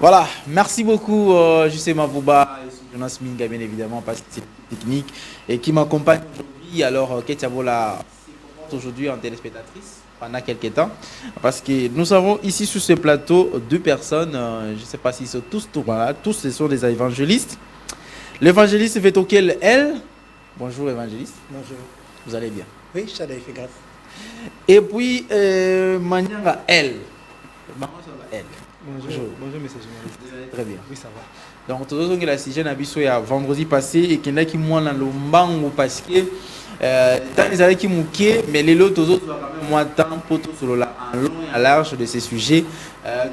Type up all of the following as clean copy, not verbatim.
Voilà, merci beaucoup, Justin Mavouba et Jonas Minga, bien évidemment, parce que c'est technique et qui m'accompagne aujourd'hui. Alors, Ketiabola aujourd'hui en téléspectatrice pendant quelques temps, parce que nous avons ici sur ce plateau deux personnes, je ne sais pas s'ils sont tous, voilà, tous ce sont des évangélistes. L'évangéliste fait auquel elle. Bonjour évangéliste. Bonjour. Vous allez bien? Oui, je suis efficace. Et puis, Manyanga elle. Maman, ça va elle. Bonjour. Bonjour, monsieur journaliste. Vous allez très bien. Oui, ça va. Donc, tout le monde a sujet à vendredi passé et qu'il y a qui moi dans le mbango parce que tant les années qui mouquent, mais les autres ont quand même moins de temps pour tout sur la en long et en large de ces sujets.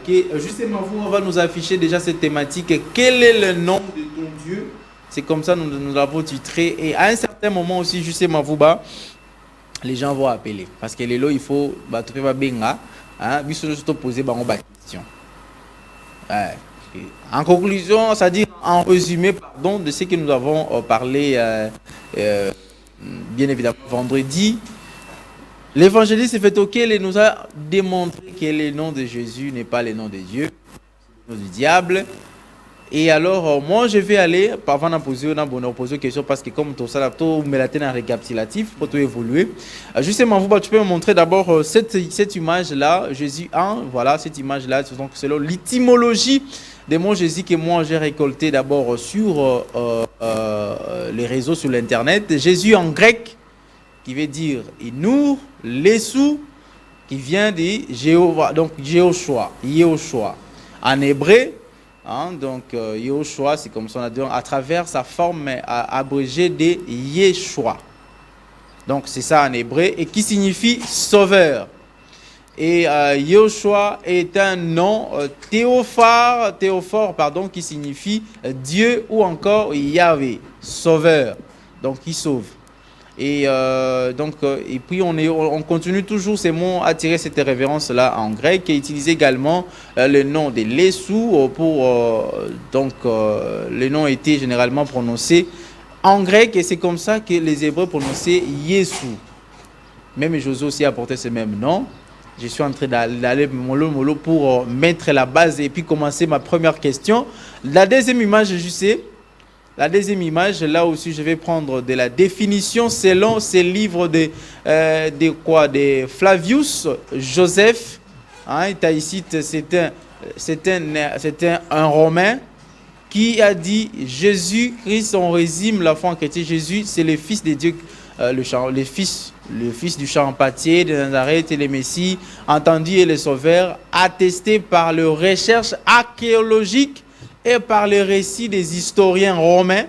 Que justement, vous, on va nous afficher déjà cette thématique. Quel est le nom de ton Dieu? C'est comme ça nous l'avons titré. Et à un certain moment aussi, justement, vous, les gens vont appeler. Parce que les lots, il faut tout faire benga. Hein, puis se poser une question. En conclusion, c'est-à-dire en résumé pardon, de ce que nous avons parlé bien évidemment vendredi, l'évangéliste Fetokel nous a démontré que le nom de Jésus n'est pas le nom de Dieu, c'est le nom du diable. Et alors, moi, je vais aller, avant de poser une question, parce que comme tout ça, tout me l'a tenu en récapitulatif pour tout évoluer. Justement, tu peux me montrer d'abord cette image-là, Jésus 1, voilà, cette image-là, donc selon l'étymologie des mots Jésus que moi j'ai récolté d'abord sur les réseaux, sur l'internet. Jésus en grec, qui veut dire Inour, Lesou, qui vient de Jéhovah, donc Jéhoshua. En hébreu, hein, donc Yehoshua, c'est comme ça on a dit, à travers sa forme abrégée de Yeshua. Donc c'est ça en hébreu, et qui signifie sauveur. Et Yehoshua est un nom théophore, pardon, qui signifie Dieu ou encore Yahvé, sauveur, donc qui sauve. Et et puis on continue toujours ces mots à tirer cette référence là en grec et utiliser également le nom de Lesou pour le nom était généralement prononcé en grec et c'est comme ça que les Hébreux prononçaient Yesou. Même Josué aussi a porté ce même nom. Je suis en train d'aller mollo pour mettre la base et puis commencer ma première question. La deuxième image, je sais. La deuxième image, là aussi, je vais prendre de la définition selon ces livres de Flavius Joseph. Hein, c'était un Romain qui a dit Jésus-Christ, on résume la foi en chrétien. Jésus, c'est le Fils de Dieu, le fils du Champatier, de Nazareth et le Messie, entendu et le Sauveur, attesté par les recherches archéologiques et par les récits des historiens romains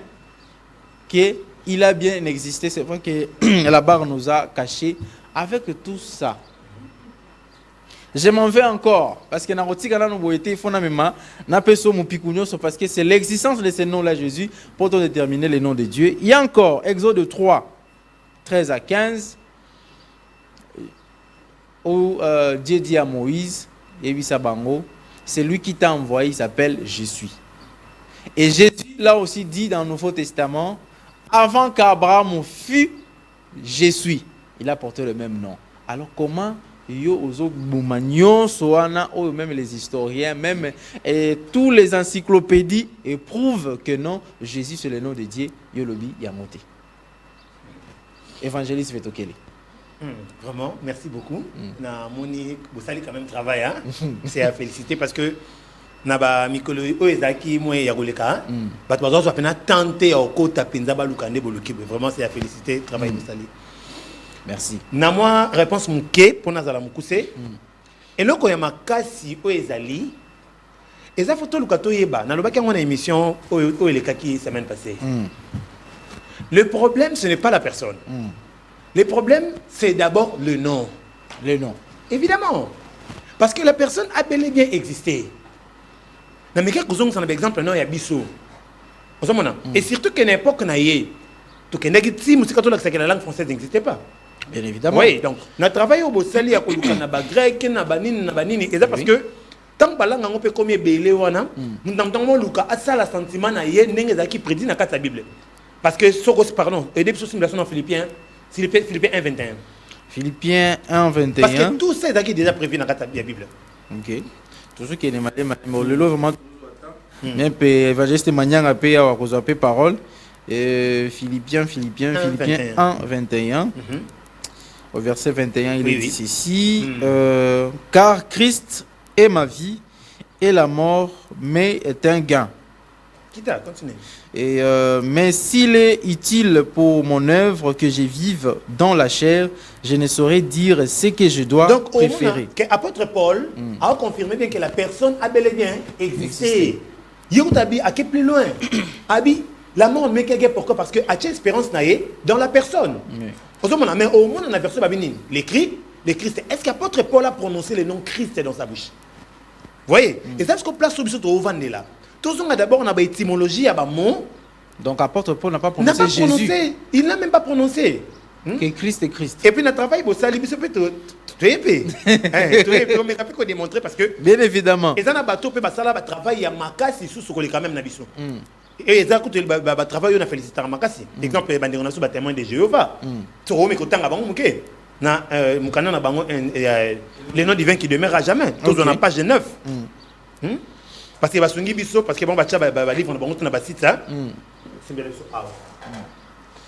qu'il a bien existé. C'est vrai que la barre nous a caché. Avec tout ça, je m'en vais encore parce que parce que c'est l'existence de ce nom-là, Jésus, pour déterminer le nom de Dieu. Il y a encore Exode 3, 13 à 15, où Dieu dit à Moïse, c'est lui qui t'a envoyé, il s'appelle Je suis. Et Jésus, là aussi, dit dans le Nouveau Testament, avant qu'Abraham fût, je suis. Il a porté le même nom. Alors comment même les historiens, même tous les encyclopédies éprouvent que non, Jésus c'est le nom de Dieu, Yolobi Yamote. Évangéliste Vetokele. Vraiment, merci beaucoup. Monique, vous allez quand même travailler. Hein? C'est à féliciter parce que Naba Mikolo Oezaki moi Yagoleka. Batwazo soit pena tenté au kota Penzaba Lukande Boluki. Vraiment c'est à féliciter travail de Sali. Merci. Na moi réponse mouké pour Nazala Mukuse. Et là quand y a ma kasi Oezali. Et ça photo Lukato Yeba. Na lobaki on a émission Oelekaki semaine passée. Le problème ce n'est pas la personne. Le problème, c'est d'abord le nom. Le nom. Évidemment. Parce que la personne a bel et bien existé. Mais quelques uns, c'est un exemple, non, il y a Bissot. Et surtout qu'à l'époque, la langue française n'existait pas. Bien évidemment. Oui, donc, on a travaillé au Bossali, à Koluka, grec, Nabanini, et ça parce que, tant que la langue, on peut comme Bélé, nous avons Luka, à ça, le sentiment, qui prédit dans la Bible. Parce que, pardon, et des simulations en Philippiens, Philippiens 1,21. Philippiens 1,21. Parce que tout ça est déjà prévu dans la Bible. Ok. Toujours qu'il y a des vraiment Même évangéliste Manyanga paye à cause de parole. Philippiens 1, 21. Au verset 21, il est dit ceci. Car Christ est ma vie et la mort, mais est un gain. Continue. Mais s'il est utile pour mon œuvre que je vive dans la chair, je ne saurais dire ce que je dois préférer. Donc, l'apôtre Paul a confirmé bien que la personne a bel et bien existé. Il a été plus loin. La mort, mais pourquoi? Parce que a espérance dans la personne. Au moins, on a versé l'écrit. Est-ce qu'apôtre Paul a prononcé le nom Christ dans sa bouche? Vous voyez? Et ça, ce qu'on place sur le vendre là. D'abord, on a une étymologie à mot. Donc, apôtre Paul n'a pas prononcé Jésus. Il n'a même pas prononcé. Que Christ est Christ. Et puis, on a travaillé pour ça. Il peut on démontrer parce que. Bien évidemment. Et ça, on a travail à Makassi sous ce qu'on est quand même. Et ça, quand on travail, on a félicité à Makassi. Exemple, on a sous témoin de Jéhovah. Tu vois, mais quand on a le nom divin qui demeure à jamais. Tous on a page 9. Parce que basungi biso parce que bon bacha ba livre na ba site ça. C'est bien ça.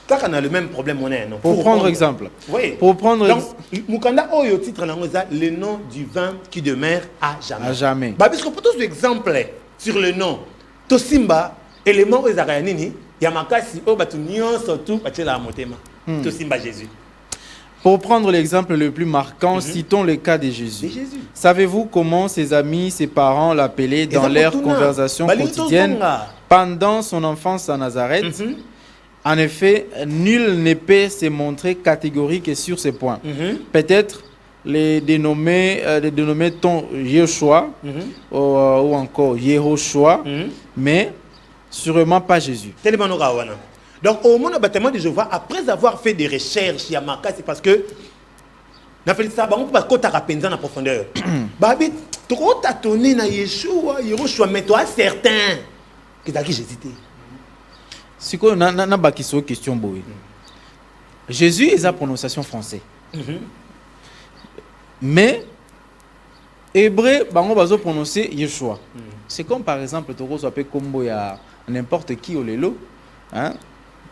Quand on a le même problème on est non. Pour prendre exemple. Oui. Pour prendre donc mukanda oyo titre na ngoza le nom divin qui demeure à jamais. À jamais. Bah puisque pour tous les exemples sur le nom Tosimba élément ezaka nini ya makasi o batu nyonso tout batela motema. Tosimba Jésus. Pour prendre l'exemple le plus marquant, citons le cas de Jésus. Savez-vous comment ses amis, ses parents l'appelaient dans leur conversation quotidienne pendant son enfance à Nazareth? En effet, nul ne peut se montrer catégorique sur ce point. Peut-être les dénommés ton Yeshua ou encore Yehoshua, mais sûrement pas Jésus. Donc, au monde bâtiment de Jéhovah, après avoir fait des recherches, il y a marqué, c'est parce que n'a fait ça, on peut pas côté rapenza en profondeur. Babit, trop tâtonné na Yeshua, Yehoshua, mais toi certain que t'as qui j'hésitais. Si quoi, na baki sur question boy. Jésus est sa prononciation français. Mais hébreu, bango bazo prononcer Yeshua. C'est comme par exemple, tu reçois appelé combo ya n'importe qui au lelo, hein?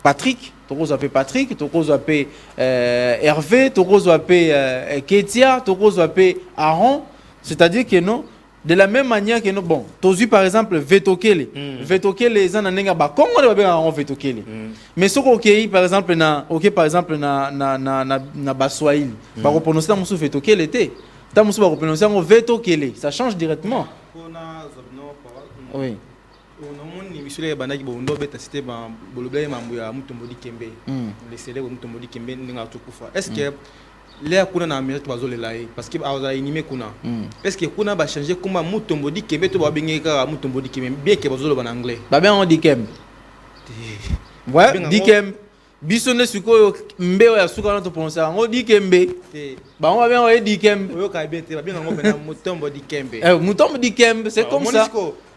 Patrick, tu reçois appelé Patrick, tu reçois appelé Hervé, tu reçois appelé Ketia, tu reçois appelé Aaron. C'est-à-dire que non, de la même manière que non, bon, tu as vu par exemple Vetokele. Vetokele, les gens n'ont pas comment on va bien Aaron Vetokele. Mais ce qu'on a par exemple na Baswahili, par prononcer dans mon sou Vetokele était. Dans mon sou par prononcer en Vetokele, ça change directement. Oui. On misule bandaki bondo beta cité ba bolobla mambo ya mutombodi kembe le célèbre mutombodi kembe ninga tukufa est-ce que les kuna na Amérique bazolela parce que aza animé kuna est-ce que kuna ba changer kuma mutombodi kembe to ba bengeka mutombodi kembe bien que bazoloba en anglais ba bien on dit kembe ouais dit kembe bisone suko mbeo ya suka na to prononcer on dit kembe ba on va bien on dit kembe oyo ka bien te ba bien ngo pena mutombodi kembe mutombodi kembe c'est comme ça.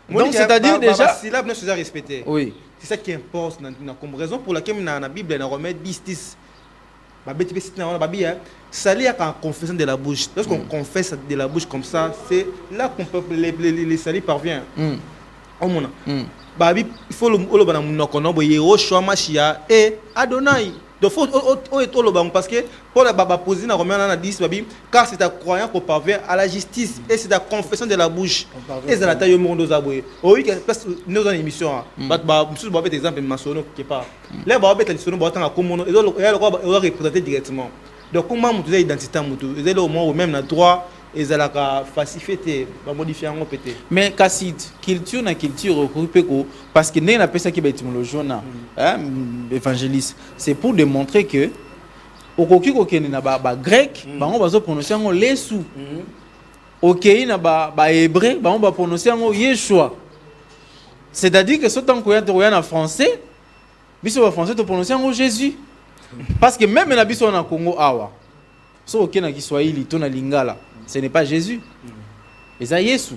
Donc c'est-à-dire déjà syllabe ne se respecter. Oui. C'est ça qui importe comme raison pour laquelle dans la Bible dans Romains 10 ça lié à la confession de la bouche. Lorsqu'on confesse de la bouche comme ça, c'est là qu'on peut les salut parvient. Au monde. Il faut le bana munokono Yehoshua Mashia et Adonai. Donc faut parce que pour la baba poser dans Romains 10 car c'est ta croyance qu'on parvient à la justice et c'est ta confession de la bouche. Et ça la taille au monde aux aboués. Oui, parce que nous avons une émission. Bah, monsieur va mettre exemple maçonneau qui part. Là, bah, mettre maçonneau bah tant comme on doit représenter directement. Donc comment vous avez identité mutu, vous avez au moins au même droit et ça la facilité va modifier en pété. Mais Kassid, culture na culture regroupée parce que n'est pas ça qui est étymologie na évangéliste, c'est pour démontrer que au koki kokene na ba grec, ba on va se prononcer en lesu. OK na ba hébreu, ba on va prononcer en Yeshua. C'est-à-dire que ce temps qu'on y a en français, biso en français to prononcer en Jésus. Parce que même na biso na Congo awa. So OK na Kiswahili to na Lingala. Ce n'est pas Jésus. Et ça Yesu.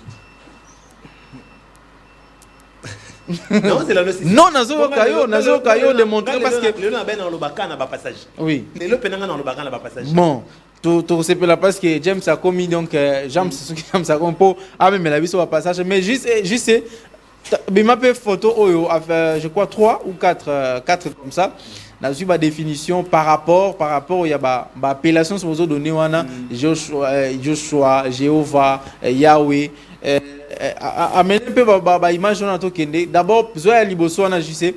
Non, c'est la logique. Non, nazo kayo démontrer parce que le nom ben dans le bakana ba passage. Oui. Le penanga dans le bakana ba passage. Bon, tout c'est là parce que James a commis donc James a commis pour ah mais la vie sur passage mais juste Mais ma photo, je crois 3 ou 4 comme ça. Dans une définition par rapport il y a appellation sur les données Joshua, Jéhovah, Yahweh. Amener un peu image on a tout kende. D'abord, zoya liboso on a juste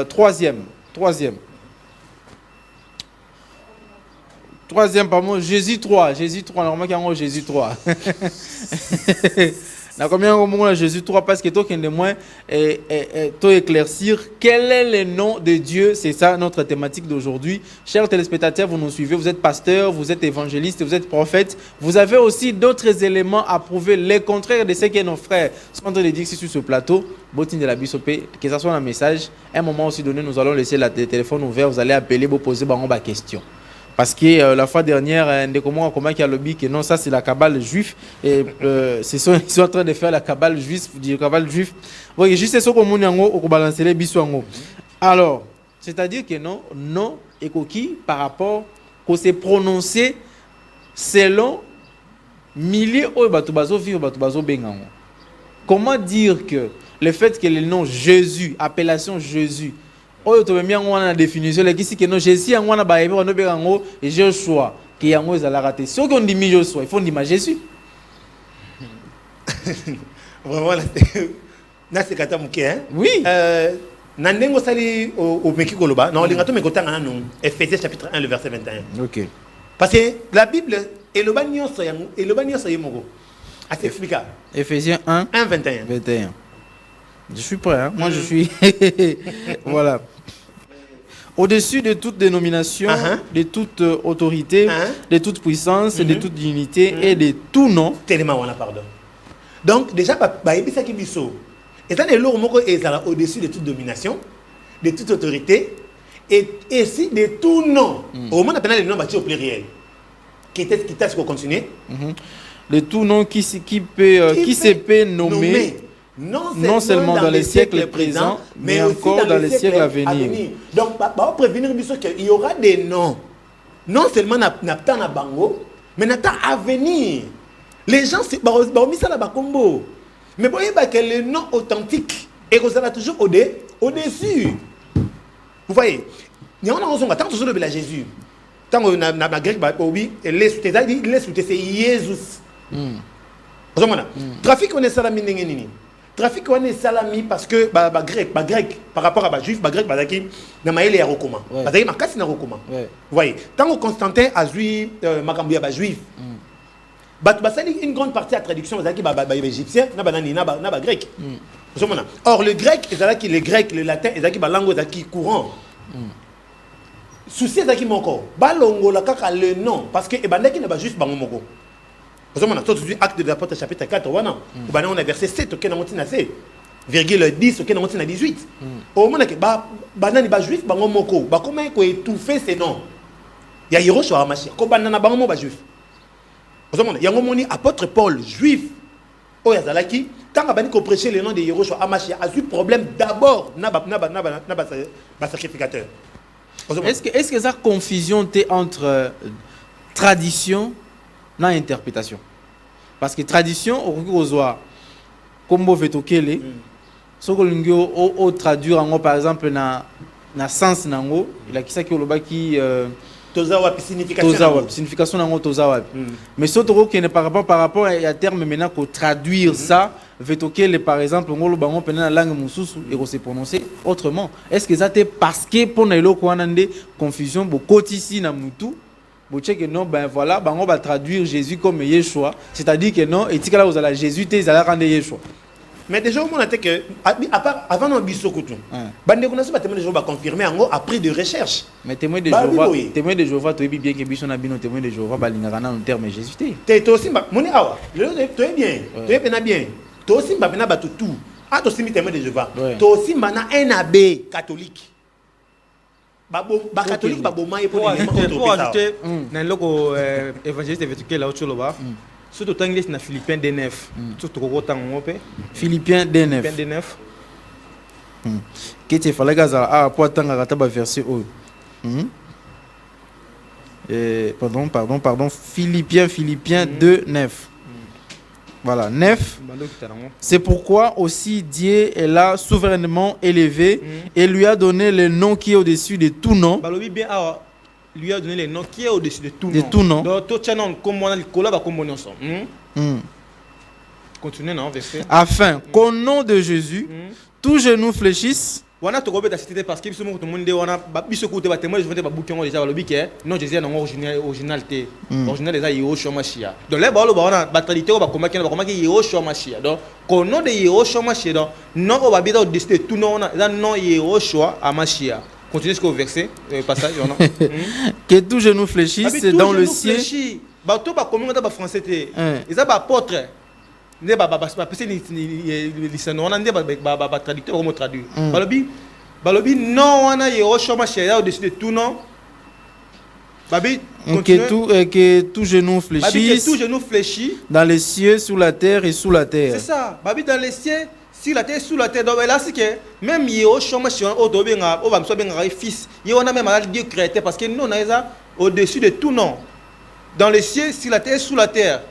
troisième, pardon, Jésus 3, normalement qu'il y a Jésus 3. Na combien au moment Jésus 3 parce que toi qui est moins toi éclaircir quel est le nom de Dieu, c'est ça notre thématique d'aujourd'hui. Chers téléspectateurs, vous nous suivez, vous êtes pasteur, vous êtes évangéliste, vous êtes prophète, vous avez aussi d'autres éléments à prouver les contraires de ce que nos frères sont en train de dire ici sur ce plateau. Botine de la Bissopé, que ça soit un message, un moment aussi donné, nous allons laisser le téléphone ouvert, vous allez appeler, vous poser des questions. Parce que la fois dernière, comment il y a le lobby que non, ça c'est la cabale juive. Et ils sont en train de faire la cabale juive. Oui, juste ce qu'on a balancer les bisous. Alors, c'est-à-dire que non, et qui par rapport qu'on s'est prononcé selon milliers de batubazo vivent batubazo bengango. Comment dire que le fait que le nom Jésus, appellation Jésus, oyo to bien on a définition les qui que non Jésus en on a baïbe on be ngo et Joshua qui en ose la raté ce qu'on dit Joshua il faut dire Jésus vraiment là c'est kata muke hein oui na ndengo sali au meki koloba non lingato mekotanga non Ephésiens chapitre 1 le verset 21 OK parce que la Bible et le banyoso yemoko à s'expliquer Ephésiens 1 21 Je suis prêt, hein? Moi je suis. Voilà. Au-dessus de toute dénomination, de toute autorité, de toute puissance, de toute dignité et de tout nom. Tellement on a pardon. Donc, déjà, ça qui biso. Étant donné que au-dessus de toute domination, de toute autorité et si de tout nom. Au moins, on appelle le nom bâti au pluriel. Qui est-ce qu'on continue? De tout nom qui se peut nommer. Non seulement dans les siècles présents, mais encore dans les siècles à venir. Donc, on va prévenir qu'il y aura des noms. Non seulement dans na bango, mais dans à venir. Les gens, c'est mis ça là combo. Mais vous voyez que les noms authentiques, et vous allez toujours au-dessus. Vous voyez, il y a un tant toujours de Jésus. Tant qu'on a grec, il laisse c'est Jésus. Trafic, on est salami n'engeni. Trafic on est salami parce que grec par rapport à juif grec bazaki na maele ya rokoma bazaki makasi na rokoma vous voyez tant que Constantin a zui makambu ya juif batu basali une grande partie à traduction bazaki égyptien na banani na grec or le grec ezalaki le grec le latin ezalaki ba langue ezalaki courant souci ezalaki moko balongola kaka le nom parce que ebandaki na ba juif bango moko. Vous avez acte de l'apôtre chapitre 4, on a verset 7, auquel on a virgule 10, auquel on a 18. Au moment que banani ba juif bango moko, ba comment ko étouffer ces noms. Il y a Hiroshima Amashi, ko banana bango ba juif. Vous avez yango moni apôtre Paul juif. O yazalaki, tant que bani ko prêcher le nom de Hiroshima Amashi a eu problème d'abord na sacrificateur. Est-ce que ça confusion t'es entre tradition na interprétation parce que tradition au comme vetokele so ko lingio au traduire en par exemple na sens nango il qui ça qui olobaki tozawa signification nango tozawa mais surtout que par rapport à terme maintenant ko traduire ça vetokele par exemple ngolo bango pena na langue mususu et ko se prononcer autrement est-ce que ça t'est parce que pour na eloko wanande confusion bokoti si na mutu. Que non, ben voilà, on va traduire Jésus comme Yeshua, c'est-à-dire que non, et si vous allez Jésus, vous allez rendre Yeshua. Mais déjà, on a dit que, avant de bisoukoutou, bande connaissez pas témoin de Jéhovah confirmé après de recherche. Mais témoin de Jéhovah, tu es bien que Bishon a bien témoin de Jéhovah, balingana en terme Jésus. Tu es aussi, mon awa, tu es bien, tu es bien, tu es aussi, tout. Ah, tu es aussi témoin de Jéhovah, tu es aussi un abbé catholique. Catholique pour ajouter dans le évangéliste évêque là au là surtout tant que na Philippiens 2:9 surtout ko tango pe Philippiens 2:9 que tu fallait gaza a pour tanga kata ba verset o pardon Philippiens 2:9 Voilà, 9. C'est pourquoi aussi Dieu l'a souverainement élevé et lui a donné le nom qui est au-dessus de tout nom. Lui a donné le nom qui est au-dessus de tout de nom. Tout nom. Donc, tout le nom, comme on a le collab, comme on a Continuez, non, verset. Afin qu'au nom de Jésus, tout genou fléchisse. Wana to gobeta cité parce que biso mo to monde wana biso ko te ba témoin je vais te ba bouquin déjà le bique non Jésus est non originalité original déjà Yeshua Machia donc là ba lo ba wana ba traducteur ba komaki Yeshua Machia donc au nom de Yeshua Machia donc non on va bien au-dessus de tout nom là non Yeshua Machia. Continuez jusqu'au verset passage non que tout genou fléchisse dans le ciel. Ba to ba comment ba français te ils a ba apôtre ne ba passer lisano on ande ba traducteur comment traduire balobi non on a Yeshua Machia au-dessus de tout nom babi que tout genou fléchisse tout genou fléchit dans les cieux, sous la terre et sous la terre. C'est ça babi dans les cieux sur la terre sous la terre donc là c'est que même Yeshua Machia au dobenga au ba so benga fils il on a même Dieu créateur parce que nous on a au-dessus de tout nom dans les cieux sur la terre sous la terre.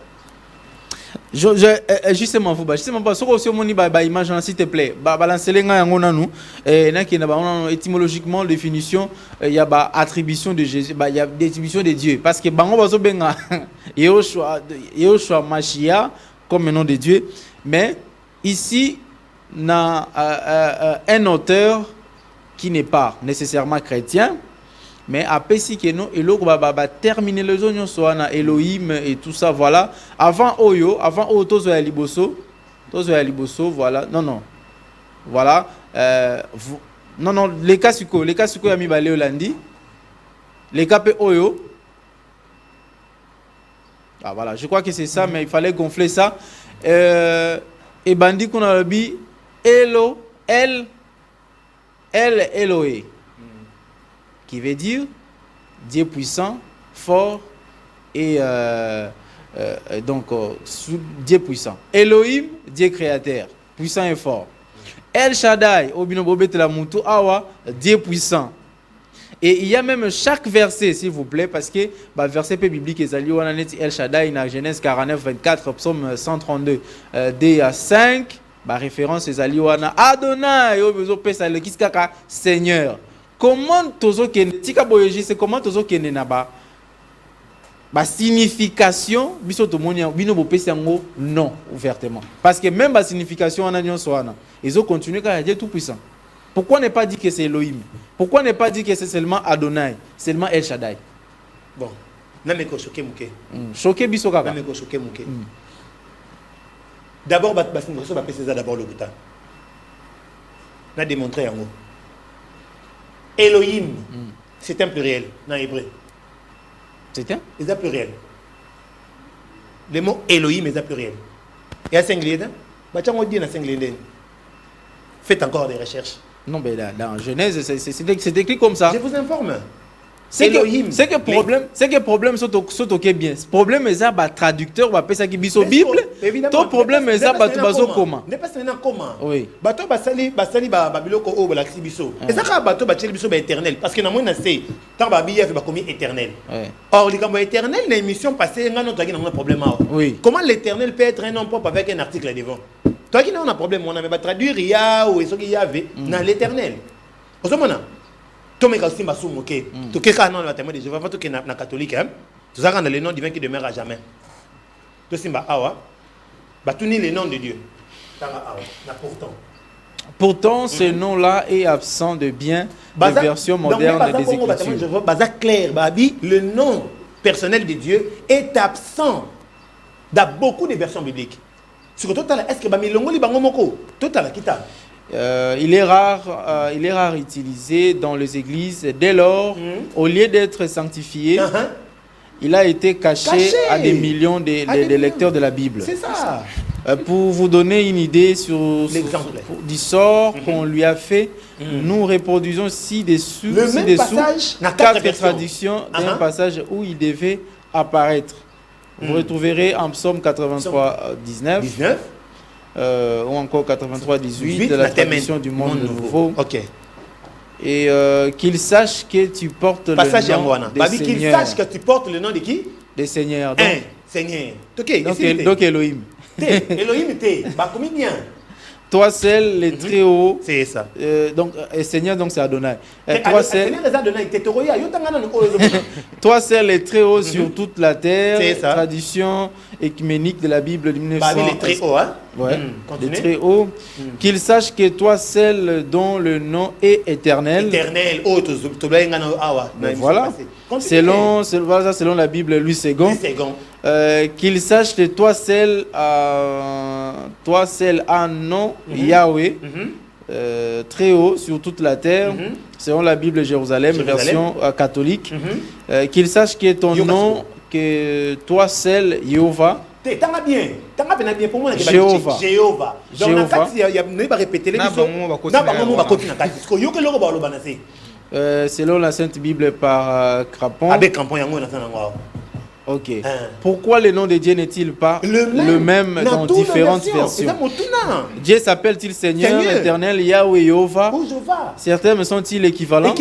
Justement pas ce que moni ba image s'il te plaît balancer les nga ngona nous na ki na ba étymologiquement définition il y a ba attribution de Jésus il y a attribution de Dieu parce que bango bazo benga Yeshua Machia comme nom de Dieu mais ici na un auteur qui n'est pas nécessairement chrétien mais après si que non et l'autre va terminer les oignons soit na Elohim et tout ça voilà avant tozo ya liboso voilà non voilà non les cas suko ya mi balé olandi les cas pe oyo voilà je crois que c'est ça mais il fallait gonfler ça et bandi qu'on a bi Eloé qui veut dire Dieu puissant, fort et donc Dieu puissant. Elohim, Dieu créateur, puissant et fort. El Shaddai, Dieu puissant. Et il y a même chaque verset, s'il vous plaît, parce que verset biblique El Shaddai, dans Genèse 49, 24, Psaume 132, D à 5, référence Ezaliwana Adonai, Seigneur. Comment tozo kene tika boyeji c'est comment tozo kene na ba signification biso to monia bino bo pesi yango non ouvertement parce que même ba signification en anion soana ils ont continué car Dieu tout puissant. Pourquoi ne pas dire que c'est Elohim? Pourquoi ne pas dire que c'est seulement Adonai, seulement El Shaddai? Bon, na me ko choquer muke. Choquer biso kaka. Na me ko choquer muke. D'abord ba signification ba pesi ça d'abord le bouton. Na démontrer yango. Elohim, c'est un pluriel dans l'hébreu. C'est un? C'est un pluriel. Le mot Elohim est un pluriel. Et à singulier, faites encore des recherches. Non, mais là, dans Genèse, c'est écrit comme ça. Je vous informe. C'est que problème c'est bien. Problème est ça traducteur va ça qui biso Bible. Ton problème est ça bazo comment. N'est pas seulement comment. Oui. Bato basali babiloko o balaxi biso. Et ça ka bato bacheli biso ba éternel parce que na moi na c'est tant ba biya fait ba commis éternel. Or likambo éternel na émission passée nga notre qui na un problème. Oui. Comment l'éternel peut être un nom propre avec un article devant. Toi qui n'a un problème on a mais ba traduire ya ou ce qui y avait dans l'éternel. Osomona Tomeka aussi m'a soumoké. Tout que quand on a témoin de Jéhovah, tout que na catholique hein. Tout ça dans le nom divin qui demeure à jamais. Tout simba awa. Ba tout ni le nom de Dieu. Tanga awa. Na pourtant ce nom-là est absent de bien des versions modernes des Écritures. Baza clair, babi, le nom personnel de Dieu est absent dans beaucoup de versions bibliques. Sur total, est-ce que ba milongo li bango moko? Total kita. Il est rare utilisé dans les églises. Dès lors, au lieu d'être sanctifié, il a été caché à des millions de lecteurs de la Bible. C'est ça. Pour vous donner une idée sur du sort qu'on lui a fait, nous reproduisons ci-dessous quatre traductions d'un passage où il devait apparaître. Vous retrouverez en Psaume 83, 19. Ou encore 83-18 de la tradition du monde nouveau. Ok. Et qu'il sache que tu portes passage le nom des Seigneurs. Qu'il sache que tu portes le nom de qui? Des Seigneurs. Donc, Seigneur. Donc Elohim. Elohim te, bah combien bien. Toi seul, les très hauts. C'est ça. Donc, et Seigneur, donc c'est Adonai. Toi seul, les très hauts sur toute la terre. Tradition écuménique de la Bible de 1900. Les très hauts, hein? Ouais, les très hauts. Qu'ils sachent que toi seul, dont le nom est éternel. Éternel, voilà. Selon la Bible, Louis II. Qu'il sache que toi seul a un nom, Yahweh, très haut sur toute la terre, selon la Bible Jérusalem, version catholique. Qu'il sache que ton nom, que toi seul, Jéhovah. Jéhovah. Selon la Sainte Bible par Crapon. Ok. Pourquoi le nom de Dieu n'est-il pas le même dans différentes versions? Dieu s'appelle-t-il Seigneur, Éternel, Yahweh, Jéhovah? Certains me sont-ils équivalents?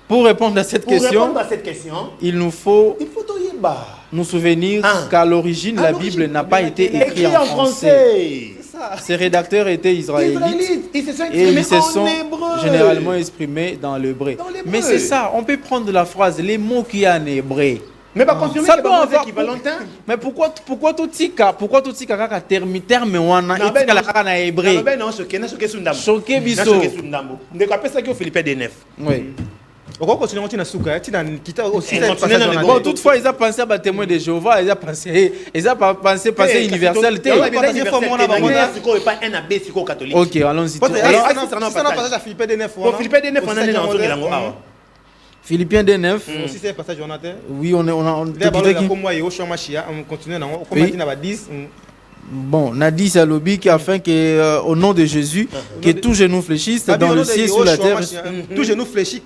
Pour répondre à cette question, il nous faut nous souvenir qu'à l'origine, la Bible n'a pas été écrite en français. Ces rédacteurs étaient israélites et ils se sont généralement exprimés dans l'hébreu. Mais c'est ça, on peut prendre la phrase, les mots qu'il y a en hébreu. Mais pas confirmer ça doit avoir équivalentin. Mais pourquoi tout tika kaka terme wana etika la kaka na hébreu? Choqué biso. Ndeko apesa ki Philippe D9. Oui. Bon, toutefois, ils ont pensé à témoin de Jéhovah, ils ont pensé passer universalité. Ok, allons-y. Philippiens D9. Si c'est un passage Jonathan. Oui, on bon, on a dit à l'obik afin que au nom de Jésus, que tout genou fléchisse dans le ciel sur la terre. Tout genou fléchit,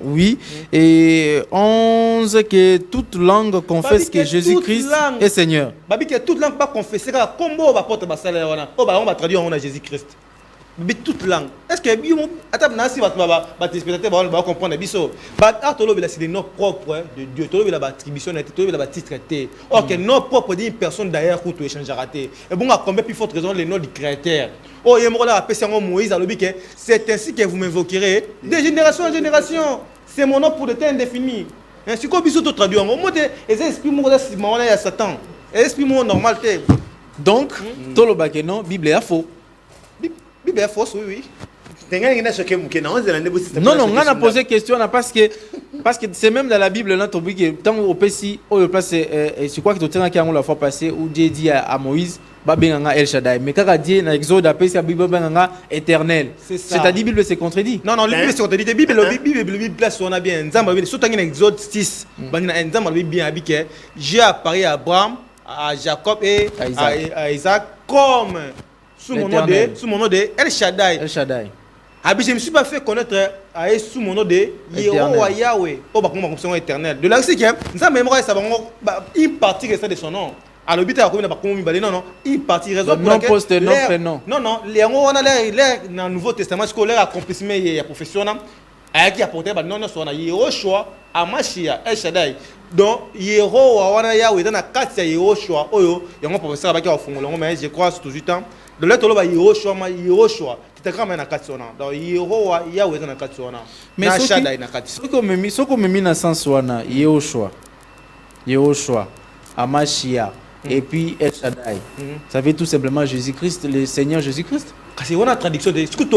oui. Et 11 que toute langue confesse que Jésus-Christ est Seigneur. Babi que toute langue pas confesser comme on va porter basala wana. On va traduire en Jésus-Christ. Mais toute langue. Est-ce que si va comprendre biso c'est des noms propres de Dieu. Tolo la attribution tolo la titre. Or que nom propre d'une personne d'ailleurs où tu échanges raté. Et bon à combien plus forte raison les noms du créateur. Oh il là appelé Moïse à l'obi que c'est ainsi que vous m'invoquerez de génération en génération. C'est mon nom pour le temps indéfini. Ainsi que biso to traduire en mot et esprit mon là si mon là Satan. Esprit mon normal. Donc tolo ba que non Bible est faux. Bible est fausse, oui. Non, on a posé question parce que c'est même dans la Bible là, tant au PC, au place, je crois que tu as la fois passée où Dieu dit à Moïse, El Shaddai. Mais quand Dieu dans Exode appelle la Bible éternel. C'est-à-dire Bible se contredit. Non, la Bible se contredit. Bible place on a bien. Nzamba surtout dans Exode 6, Nzamba bien habité. Dieu apparaît à Abraham, à Jacob et à Isaac comme sous mon nom de El Shaddai. El Shaddai. Je ne me suis pas fait connaître sous mon nom de Yahweh. Oh, bah, comment on éternel. De là, c'est que ça mémoire, ça va une partie de son nom. Alors, le but est de non, une partie raison pour laquelle. Poste, non, prénom. Non, les gens on a l'air dans le Nouveau Testament, c'est l'air accomplissement et professionnel. Qui a porté non, non, on a Yehoshua, Amashia, El Shaddai. Donc, Yehoshua, Yahweh, dans la carte, Yehoshua, Oyo, il y a un professeur qui a fait mais je crois que c'est toujours temps. De là, tu as Yehoshua, qui te ramène à Katsona. Donc, Yehoshua, Yahweh dans la Katsona. Mais ce qu'on me met dans le sens, Yehoshua, Amashia, et puis El Shaddai. Ça veut tout simplement Jésus-Christ, le Seigneur Jésus-Christ. Parce qu'on a traduction de ce que tu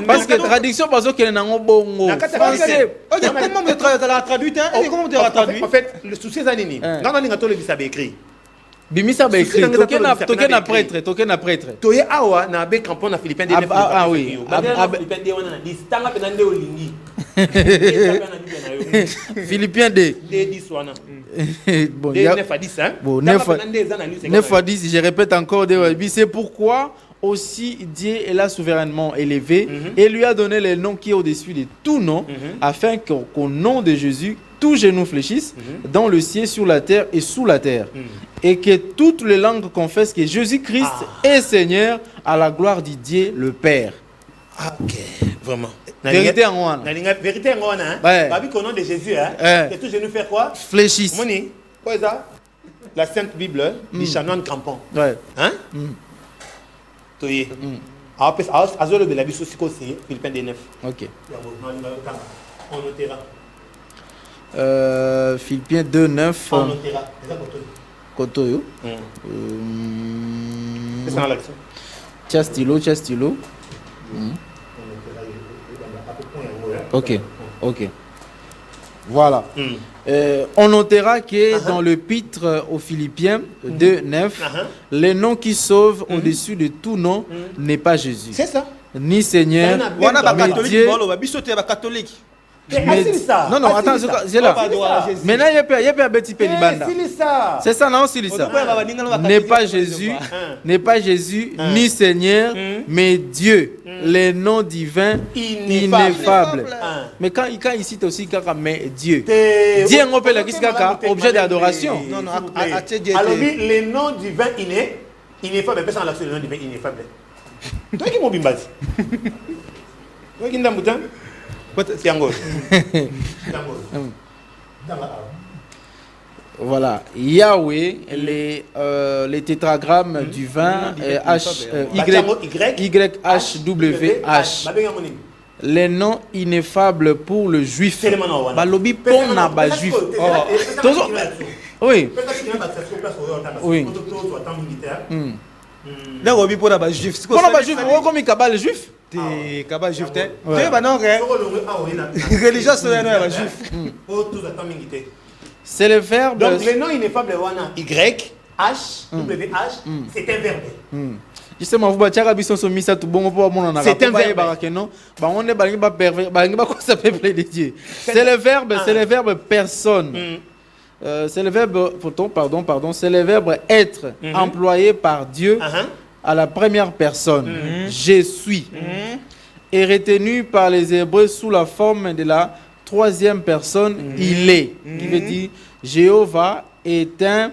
parce que traduction parce que les nango bongo français. Comment tu as traduit comment tu as traduit? En fait, le souci c'est nini. Dans la ligne le bisa écrit. Bimisa ba écrit. Token na prêtre. Toye awa na be campon na Philippins de. Ah oui. Philippins de on a dit tanga penande olingi. Philippiens D. D10 wana. Bon, 9 à 10 hein. Bon, 9 à 10, je répète encore c'est pourquoi aussi Dieu est là souverainement élevé et lui a donné le nom qui est au-dessus de tout nom afin qu'au nom de Jésus tout genou fléchisse dans le ciel, sur la terre et sous la terre et que toutes les langues confessent que Jésus-Christ est Seigneur à la gloire de Dieu le Père. Ok, vraiment. Vérité en moi. Vérité en moi, hein. Babi qu'au nom de Jésus, hein. Que tout genou fait quoi? Fléchisse. Moni, quoi ça? la Sainte Bible, du chanoine Crampon. Ouais. Hein? Toye. Azolo de la Bissou Siko, c'est Philippins des 9. Ok. On notera. Philippiens 2, 9. On notera. Kotoyo. C'est ça l'action. Tia stylo. Ok. Voilà. On notera que dans l'épître aux Philippiens 2, 9, le nom qui sauve au-dessus de tout nom n'est pas Jésus. C'est ça. Ni Seigneur, mais Dieu. Non, attends, c'est là. Maintenant, il y a pas petit peu libanda. C'est ça, non, c'est ça. N'est pas Jésus, ni Seigneur, mais Dieu, le nom divin, ineffable. Mais quand il cite aussi mais Dieu, Dieu on peut le objet d'adoration. Non, alors le nom divin ineffable, mais personne n'a le nom divin ineffable. Toi qui m'as bimbazi. Toi qui n'as pas voilà, Yahweh, les tétragrammes du vin, YHWH, les noms ineffables pour le juif. Balobi pon na ba juif. Oui. Oui. Là, on pour la juif. Pour la juif, comme il cabale juif. T'es cabale juif, t'es. Tu es non, religieux, c'est la juif. C'est le verbe. Donc, le nom ineffable, Y, H, W, H, c'est un verbe. Justement, vous battez à Bisson Missa tout bon pour mon c'est un verbe. On est pas quoi ça peuple de Dieu. C'est le verbe personne. C'est le verbe, pardon, c'est le verbe être employé par Dieu à la première personne. Je suis. Et retenu par les Hébreux sous la forme de la troisième personne, il est. Qui veut dire Jéhovah est un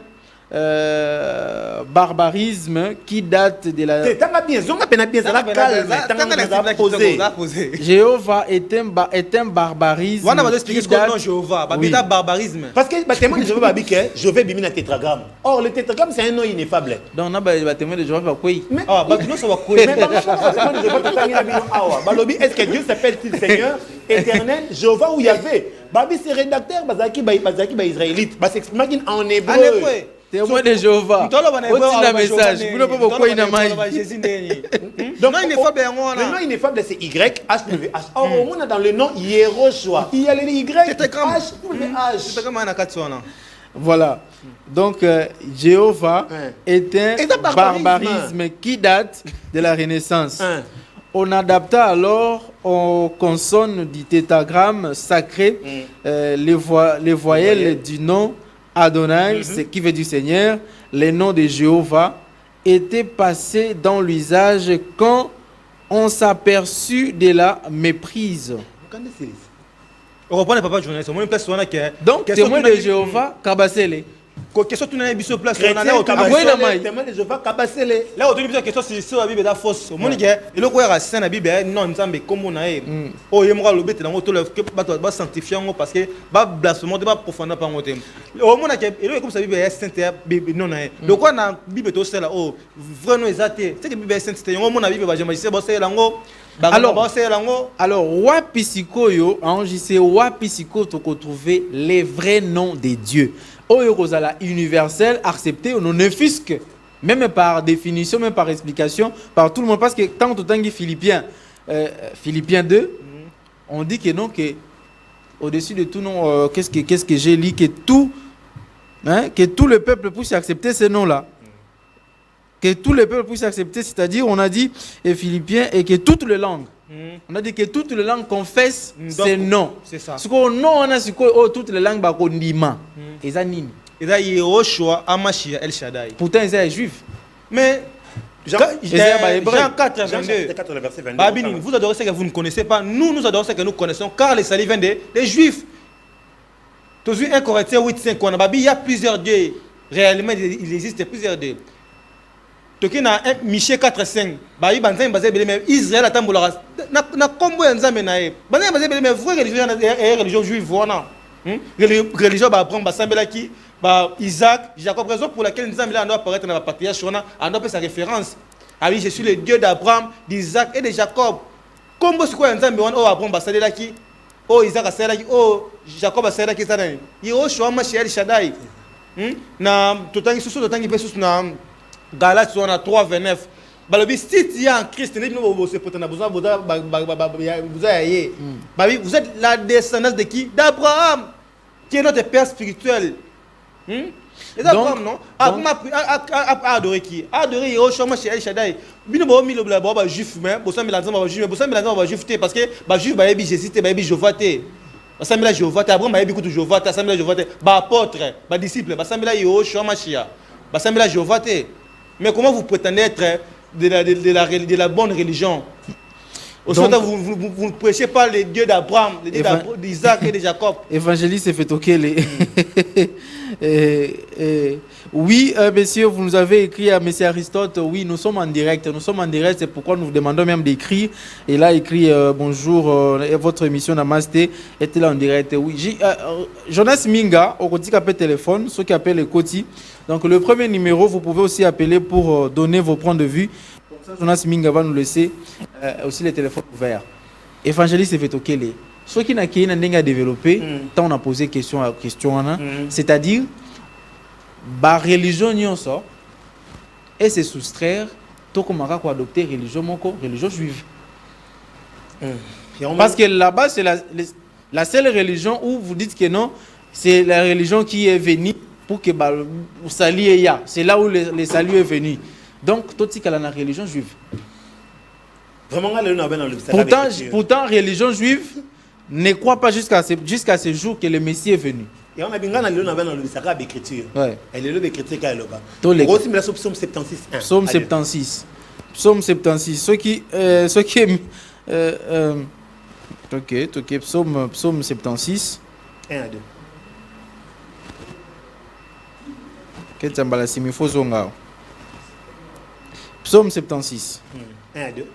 barbarisme qui date de la... Jéhovah est un barbarisme qui date... Oui. Barbarisme. Parce que le témoin de Jéhovah dit que je vais bimer un tétragramme. Or, le tétragramme, c'est un nom ineffable. Donc, on a le témoin de Jéhovah quoi? Est-ce que Dieu s'appelle-t-il Seigneur, éternel, Jéhovah ou Yahvé? Babi, c'est rédacteur, Bazaki, Israélite. Bah, s'exprime en hébreu. Témoin de Jéhovah. Un message. Vous ne pouvez pas pourquoi il n'a pas. Donc, le nom ineffable, c'est Y, H, W, H. Or, au moins, dans le nom Yehoshua, il y a le Y, H, W, H. Voilà. Donc, Jéhovah est un barbarisme qui date de la Renaissance. On adapta alors aux consonnes du tétragramme sacré les voyelles du nom Adonai, ce qui veut dire Seigneur. Les noms de Jéhovah étaient passés dans l'usage quand on s'aperçut de la méprise. On reprend les papas journalistes. Donc, témoin de Jéhovah, Kabassele. Question tout n'a pas place. Témoin de Jéhovah, Kabassele. Là, on dit que question c'est la Bible est fausse. Mon gars, il est quoi à scène la Bible non nzambe comme on a. Oh, il me le bête dans auto le que ba sanctifier parce que ba blasphème ba profondeur pas monter. Au moins que il est comme ça Bible est sainte Bible non est. Donc on a Bible tout ça là oh vraiment exacté. C'est que Bible est sainte c'est au moins la Bible ba jamais c'est ba c'est lango. Alors, wapisiko enregistré wapisiko to trouver les vrais noms des dieux. Oyo kozala universel accepté on ne fisque même par définition même par explication par tout le monde parce que tant que tangi Philippiens 2 on dit que non que au-dessus de tout nom qu'est-ce que j'ai lu que tout le peuple puisse accepter ces noms-là. Que tout le peuple puisse accepter, c'est-à-dire on a dit et Philippiens et que toutes les langues. On a dit que toutes les langues confessent ces noms. C'est ça. Ce qu'on on a toutes les langues bakondima. Et ça nini. Et là Yehoshua Amashia El Shaddai. Pourtant ils sont juifs. Mais Jean 4 verset 22. Babini, vous adorez ce que vous ne connaissez pas, nous adorons ce que nous connaissons car les salis viennent des juifs. Toujours 1 Corinthiens 8:5 il y a plusieurs dieux. Réellement il existe plusieurs dieux. Toki na Michée 4:5 bayi banzai basé belé Israël atambola na kombo ya nzambe na ye banzai basé belé vraie religion juive wana religion ba prendre basambela ki bah Isaac, Jacob, raison pour laquelle nous doit apparaître dans la patriarche, on doit faire sa référence. Ah oui, je suis le Dieu d'Abraham, d'Isaac et de Jacob. Comment est-ce que nous avons Abraham va s'aider là qui, oh Isaac a s'aider là qui, oh Jacob a s'aider là qui ça n'est. Il oh choix ma chérie Shaddai. Na tout temps qui peut sous na Galates on a 3:29. Balobi si tu es en Christ, vous êtes la descendance de qui? D'Abraham, qui est notre père spirituel. Et d'Abraham, non? Adorer qui? Adorer Yehoshua chez El Shaddai. Bino ba mi le ba juif mais bo sami la nzamba ba juif mais bo sami la nzamba ba juif te parce que ba juif ba yebi Jésus te ba yebi Jéhovah te. Ba sami la Jéhovah te Abraham ba yebi kutu Jéhovah te sami la Jéhovah te ba apôtre ba disciple ba sami la Yehoshua Mashiach. Ba sami la Jéhovah te. Mais comment vous prétendez être de la bonne religion? Donc, vous ne prêchez pas les dieux d'Abraham, les dieux d'Isaac et de Jacob. Évangéliste Fetoke. Oui, messieurs, vous nous avez écrit à monsieur Aristote. Oui, nous sommes en direct. Nous sommes en direct, c'est pourquoi nous vous demandons même d'écrire. Et là, écrit bonjour, votre émission Namasté était là en direct. Oui, Jonas Minga, au côté qui téléphone, ceux qui appellent le Koti. Donc, le premier numéro, vous pouvez aussi appeler pour donner vos points de vue. Jonas Minga va nous laisser aussi les téléphones ouverts. Évangéliste Fetokele, ceux qui n'ont développé, tant on a posé question, c'est-à-dire, la religion et se soustraire, tout comme on a adopté religion juive. Parce que là-bas, c'est la seule religion où vous dites que non, c'est la religion qui est venue pour que vous saliez. C'est là où le salut est venu. Donc, tout ce qu'il y a dans la religion juive. Pourtant, religion juive ne croit pas jusqu'à ce jour que le Messie est venu. Et on a bien dans l'écriture. Elle est l'écriture qu'elle est là. Psaume 76. Psaume 76. Psaume 76. Ceux qui ok, psaume 76. 1 à 2. Qu'est-ce que tu as fait? Psaume 76. 1 à 2.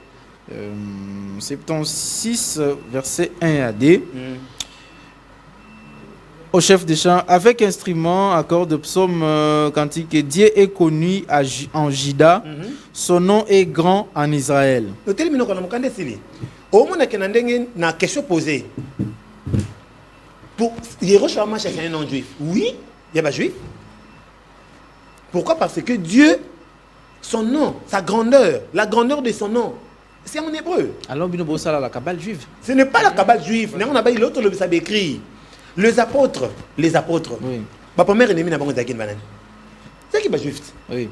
76, verset 1 à 2. Au chef des chants, avec instrument, accord de psaume cantique, Dieu est connu en Juda, son nom est grand en Israël. Une question posée. Pour Yehoshua Mashiach, c'est un nom juif. Oui, il y a pas juif. Pourquoi? Parce que Dieu, son nom, sa grandeur, la grandeur de son nom, c'est en hébreu. Alors, la Kabbale juive. Ce n'est pas la Kabbale juive. On a pas l'autre le savait écrit. Les apôtres. Oui. Ma première ennemie n'a pas été banane. C'est qui est juif. Oui.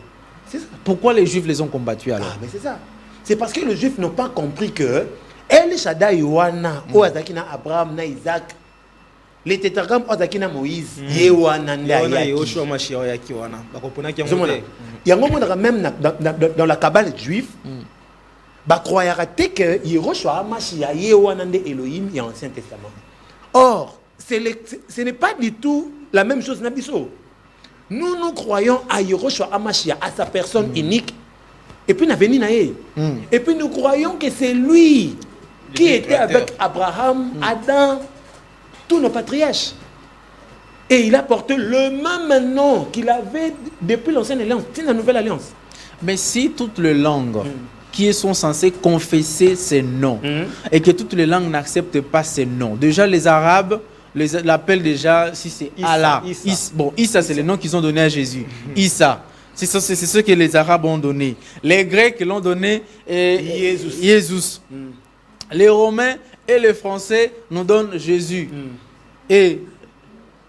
C'est ça. Pourquoi les juifs les ont combattus alors? Ah, mais c'est ça. C'est parce que les juifs n'ont pas compris que El Shaddai Yohana, Oazakina Abraham, na Isaac, les tétragrames Oazakina Moïse, Yewana Ndaya. Yehoshua Mashiach yaki wana. Bakopona ki il y a un moment même dans la Kabbale juive, bah croyera que Yehoshua Mashiach Yewana Nde Elohim et Ancien Testament. Or, ce n'est pas du tout la même chose Nabiso. Nous croyons à Yehoshua Mashiach, à sa personne unique. Et puis et puis nous croyons que c'est lui qui était avec Abraham, Adam, tous nos patriarches. Et il a porté le même nom qu'il avait depuis l'ancienne alliance, c'est la nouvelle alliance. Mais si toutes les langues qui sont censées confesser ces noms et que toutes les langues n'acceptent pas ces noms, déjà les Arabes l'appellent déjà, si c'est Allah. Issa, c'est le nom qu'ils ont donné à Jésus. Issa. C'est ce que les Arabes ont donné. Les Grecs l'ont donné Jésus. Les Romains et les Français nous donnent Jésus. Et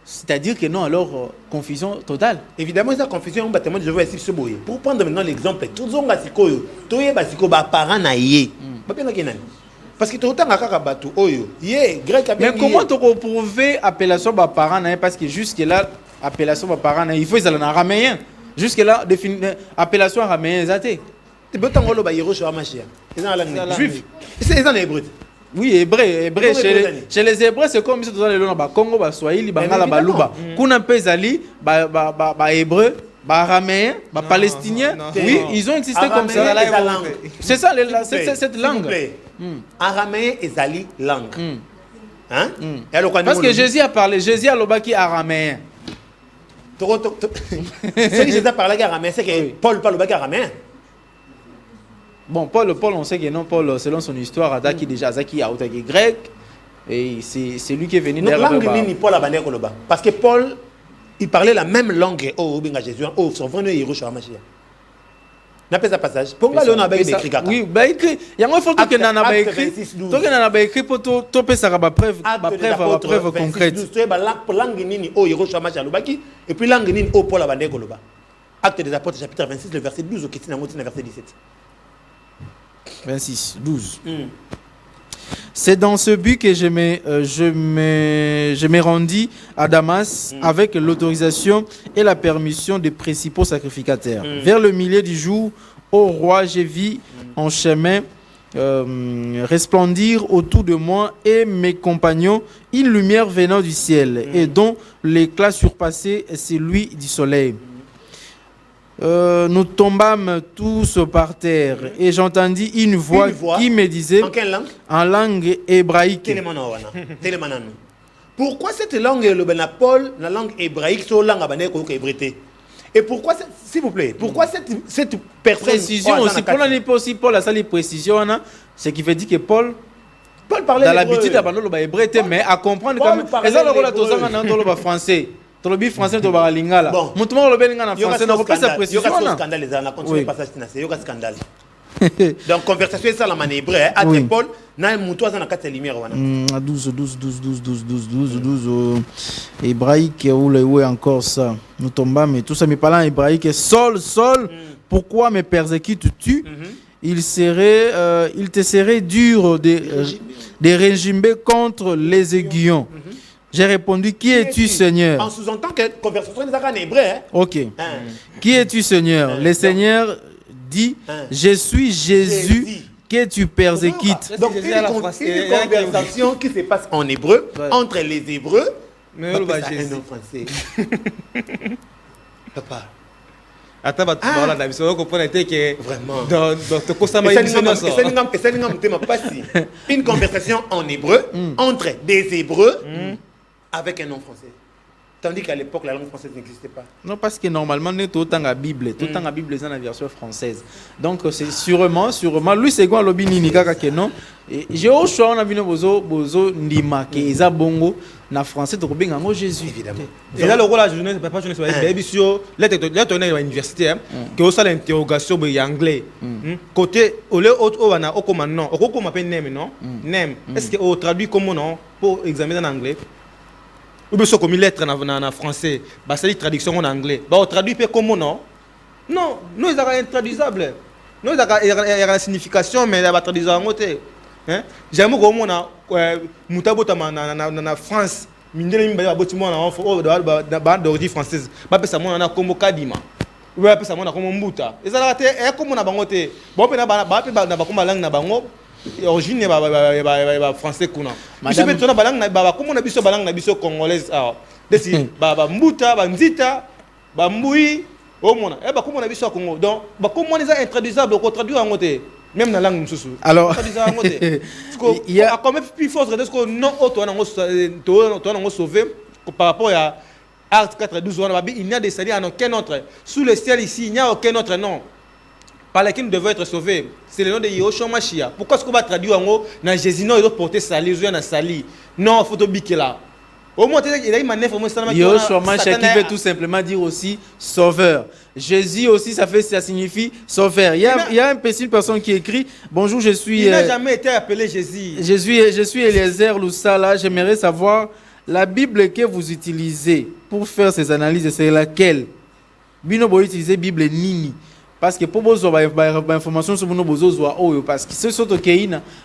c'est-à-dire que non, alors confusion totale. Évidemment, cette confusion, je vais essayer de se bouiller. Pour prendre maintenant l'exemple, tous les gens parce que tout le temps, mais comment tu peux prouver appellation par parent? Parce que jusque-là, appellation par parent, il faut qu'ils en araméen. Jusque-là, appellation araméen, c'est juif. C'est en hébreu. Oui, hébreu. Chez les hébreux, c'est comme si tu as le Congo, Swahili, Bangala, Baluba. Kuna Pezali, hébreu, araméen, palestinien. Oui, ils ont existé comme ça. C'est ça, cette langue. Araméen et Zali langue. Parce que Jésus a parlé, Jésus a l'obaki araméen. Ce qui s'est parlé araméen, c'est que Paul parle pas araméen. Bon, Paul, on sait que non, Paul, selon son histoire, Adaki déjà, Azaki a été grec, et c'est lui qui est venu derrière. Donc, langue ni Paul a banné Koloba. Parce que Paul, il parlait la même langue au Binga Jésus, au son vrai héros Shamashia. N'a pas ça passage. Pour moi, on a écrit kaka. Oui, bah écrit. Il y a un faut que n'en a écrit. Toi que n'en a écrit pour topé ça ba preuve concrète. Tu es langue ni au héros Shamashia Lubaki et puis langue ni au Paul a banné Koloba. Acte des Apôtres chapitre 26 le verset 12 au question na verset 17. 26, 12. C'est dans ce but que je me rendis à Damas avec l'autorisation et la permission des principaux sacrificateurs. Vers le milieu du jour, ô roi, j'ai vu en chemin resplendir autour de moi et mes compagnons une lumière venant du ciel et dont l'éclat surpassait celui du soleil. Nous tombâmes tous par terre et j'entendis une voix qui me disait en quelle langue? En langue hébraïque. Pourquoi cette langue le Paul, la langue hébraïque, sur langue hébraïque? Et pourquoi, s'il vous plaît, pourquoi cette personne précision aussi pour la aussi Paul a ça les précisions, ce qui veut dire que Paul parlait dans l'habitude à hébreu mais à comprendre quand même. Et ça le rôle de le français. Tolobi français to ba lingala. Mutumo lo belinga na français na pas sa précision. Il y a un scandale on a continué passage il y a un scandale. Donc conversation ça la manière hébreu avec Paul na mutu za na kati lumière wana. 12 hébraïque ou le encore ça. Nous tombons mais tout ça mais parlant hébraïque Saul pourquoi me persécutes-tu? Il te serait dur de régimer contre les aiguillons. J'ai répondu, qui es-tu, Seigneur? En sous-entend que la conversation est en hébreu. Ok. Qui es-tu, Seigneur? Le Seigneur dit, je suis Jésus que tu persécutes. Donc, une conversation qui se passe en hébreu, entre les Hébreux, mais on va Jésus en français. Papa. Attends, voilà, la mission qu'on prend que vraiment dans ton constat une conversation en hébreu entre des Hébreux avec un nom français. Tandis qu'à l'époque, la langue française n'existait pas. Non, parce que normalement, nous avons autant la Bible. Tout la Bible est dans la version française. Donc, c'est sûrement, lui, c'est quoi l'obi ninika que non. J'ai au choix, on a vu bozo ndima que eza bongo na français to binga ngo Jésus évidemment. Et là le rôle la journée pas journée sur l'émission, là tu es à l'université que ça l'interrogation en anglais. Côté au lieu au wana au comment non, au comment appelle name non? Name. Est-ce que on traduit comment non pour examiner en anglais? Ou bien comme lettre en français, bah c'est la traduction en anglais. Bah on traduit pas comment non? Non, nous ils sont intraduisables. Nous il y a la signification mais la traduction en côté. J'aime beaucoup mon mutabota na France mindele mimba botimo na d'origine française ba pesa mon na kombo kadima ou ba pesa mon na kombo mbuta ezala te e kombo na bango te bo pe na ba komba langue na bango origine ba français kuna biso pe tona balangue na ba kombo na biso balangue na biso congolaise ah desi ba mbuta ba nzita ba mbui o mona e ba kombo na biso Congo donc ba kombo les intraduisable ko traduire en côté. Même dans la langue sous. Alors, il y a quand même plus fort parce que non auto on a sauvé par rapport à Acte 4:12 il n'y a des salis en aucun autre. Sous le ciel ici, il n'y a aucun autre nom par lequel nous devons être sauvés. C'est le nom de Yahushua Mashiach. Pourquoi est-ce qu'on va traduire en haut dans Jésus non il doit porter sali, il sali. Non, faut biquer là. Au moins, il y a une manière Yahushua Mashiach qui veut tout simplement dire aussi sauveur. Jésus aussi, ça signifie sauveur. Il y a une personne qui écrit bonjour, je suis. Il n'a jamais été appelé Jésus. Je suis Eliezer Loussala. J'aimerais savoir la Bible que vous utilisez pour faire ces analyses, c'est laquelle? Bino bo utiliser Bible nini? Parce que pour vous avoir information sur nos besoins, parce que ce sont OK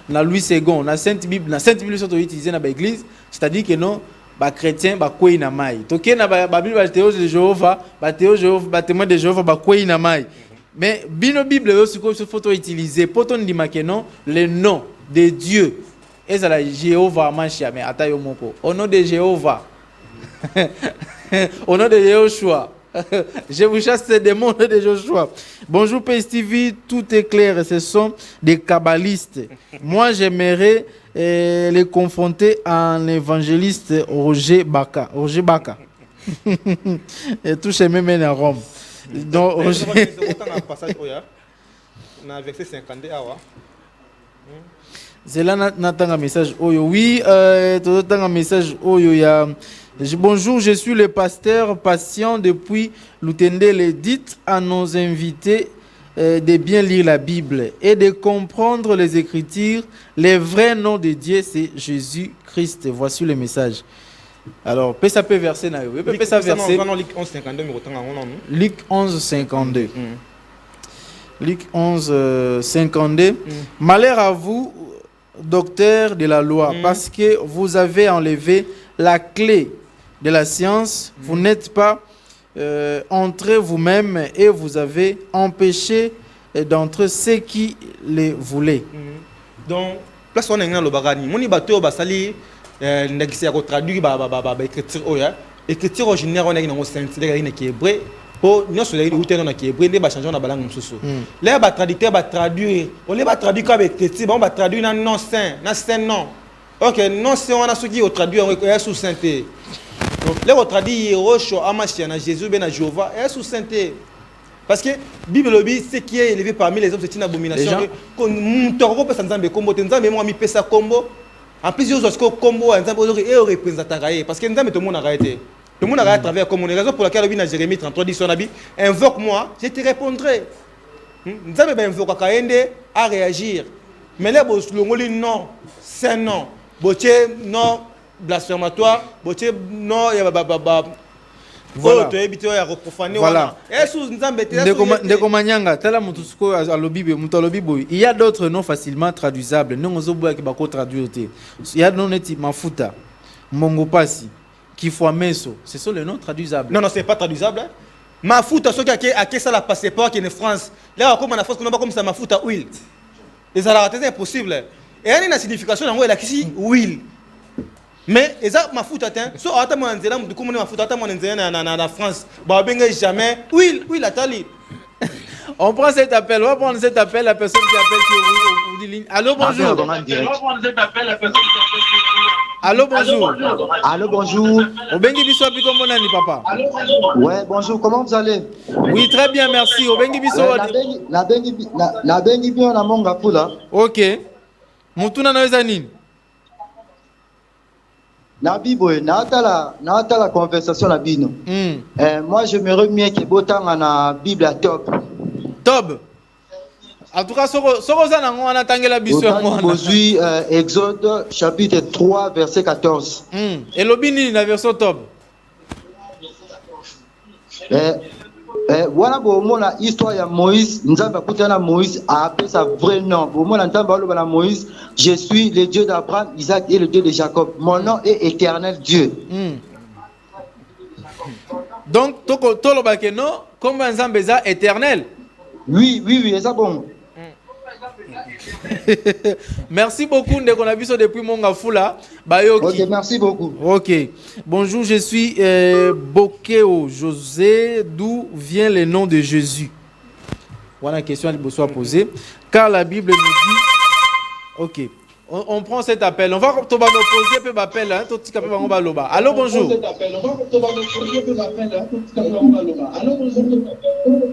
na Louis II, na Sainte Bible sont utilisés dans l'église, c'est-à-dire que non. Ba chrétien ba kwei na mai toke na ba Bible ba théo de Jéhovah ba témoin de Jéhovah ba kwei na mai mais bino Bible aussi ko photo utiliser pour ton ndima que non le nom de Dieu et ça la Jéhovah Mashiach mais atayo moko au nom de Jéhovah au nom de Yahushua je vous chasse ces démons de Joshua. Bonjour PSTV, tout est clair, ce sont des kabbalistes. Moi j'aimerais les confronter à un évangéliste Roger Baka. Et tout chemin mène à Rome. Donc, c'est là un message. Oui, un message. Bonjour, je suis le pasteur patient depuis l'Outendele. Dites à nos invités de bien lire la Bible et de comprendre les Écritures. Le vrai nom de Dieu, c'est Jésus-Christ. Voici le message. Alors, ça peut verser. Luc 11, 52. Luc 11, 52. Malheur à vous, docteur de la loi, parce que vous avez enlevé la clé de la science. Vous n'êtes pas entré vous-même et vous avez empêché d'entrer ceux qui les voulaient. Donc, place on a le bagani. Moni bateau basali n'existe pas traduit écriture originale on a une sainte qui est hébreu pour nous sur les routes on a qui est hébreu ne ba changer na balangue mususu. Là ba traducteur ba traduire on les ba traduire comme écriture bon ba traduire na non saint na saint non. OK non c'est on a ce qui au traduire on sous sainteté. Donc là on traduit Rocho Amashia na Jésus ben na Jéhovah est sous sainteté. Parce que Bible lobby ce qui est élevé parmi les hommes c'est une abomination qu'on toro pe sanzambe kombo tenzambe moi mi pesa kombo en plus ils ont combo nzambe et représenter parce que nzambe tout le monde a arrêté. Tout le monde a arrêté à travers comme une raison pour laquelle on a Jérémie 33 dit son habit invoque moi je te répondrai. Nzambe ben invoque kaende à réagir. Mais là bo longoli non c'est non. Boche non blasphématoire, boche non voilà. Voilà. Il y a d'autres noms facilement traduisables. Il y a non mafuta, mongopasi, kifuameso. Ce sont les noms traduisables. Non, c'est pas traduisable. Mafuta, ce qui a ça la passeport qui est en France. Là, comme en France, on n'a pas comme ça mafuta huile. Et ça la c'est impossible. Et il y a une signification dans la ici huile. Mais ça mafuta tiens so ata mwanzela mtu kumune mafuta ata mwanzela na France ba benga jamais oui atali. On prend cet appel, on va prendre cet appel la personne qui appelle qui ligne. Allô bonjour. Allô bonjour. Allô bonjour. Obengi biso api comme on a ni papa. Ouais, bonjour, comment vous allez? Oui, très bien, merci. Obengi biso la bengi bien na monga pula. OK. Mutuna naweza nini? La Bible, na la conversation la bino. Moi je me remets que botanga na Bible à top. Top. En tout cas, soko za nango wana tangela biso ya mwana. Aujourd'hui Exode chapitre 3 verset 14. Et lobini na version top. Voilà bomona histoire ya Moïse, nzambe akutana Moïse a appelé sa vrai nom. Bomona nzambe aloba na Moïse, je suis le Dieu d'Abraham, Isaac et le Dieu de Jacob. Mon nom est Éternel Dieu. Donc toloba ke non, comme nzambe za éternel. Oui, c'est bon. Merci beaucoup de qu'on a vu ça depuis Mongafula. Ok, merci beaucoup. Ok. Bonjour, je suis Bokeo José. D'où vient le nom de Jésus? Voilà une question qui soit posée. Car la Bible nous dit. Ok. On prend cet appel. On va poser un appel. Allô, bonjour.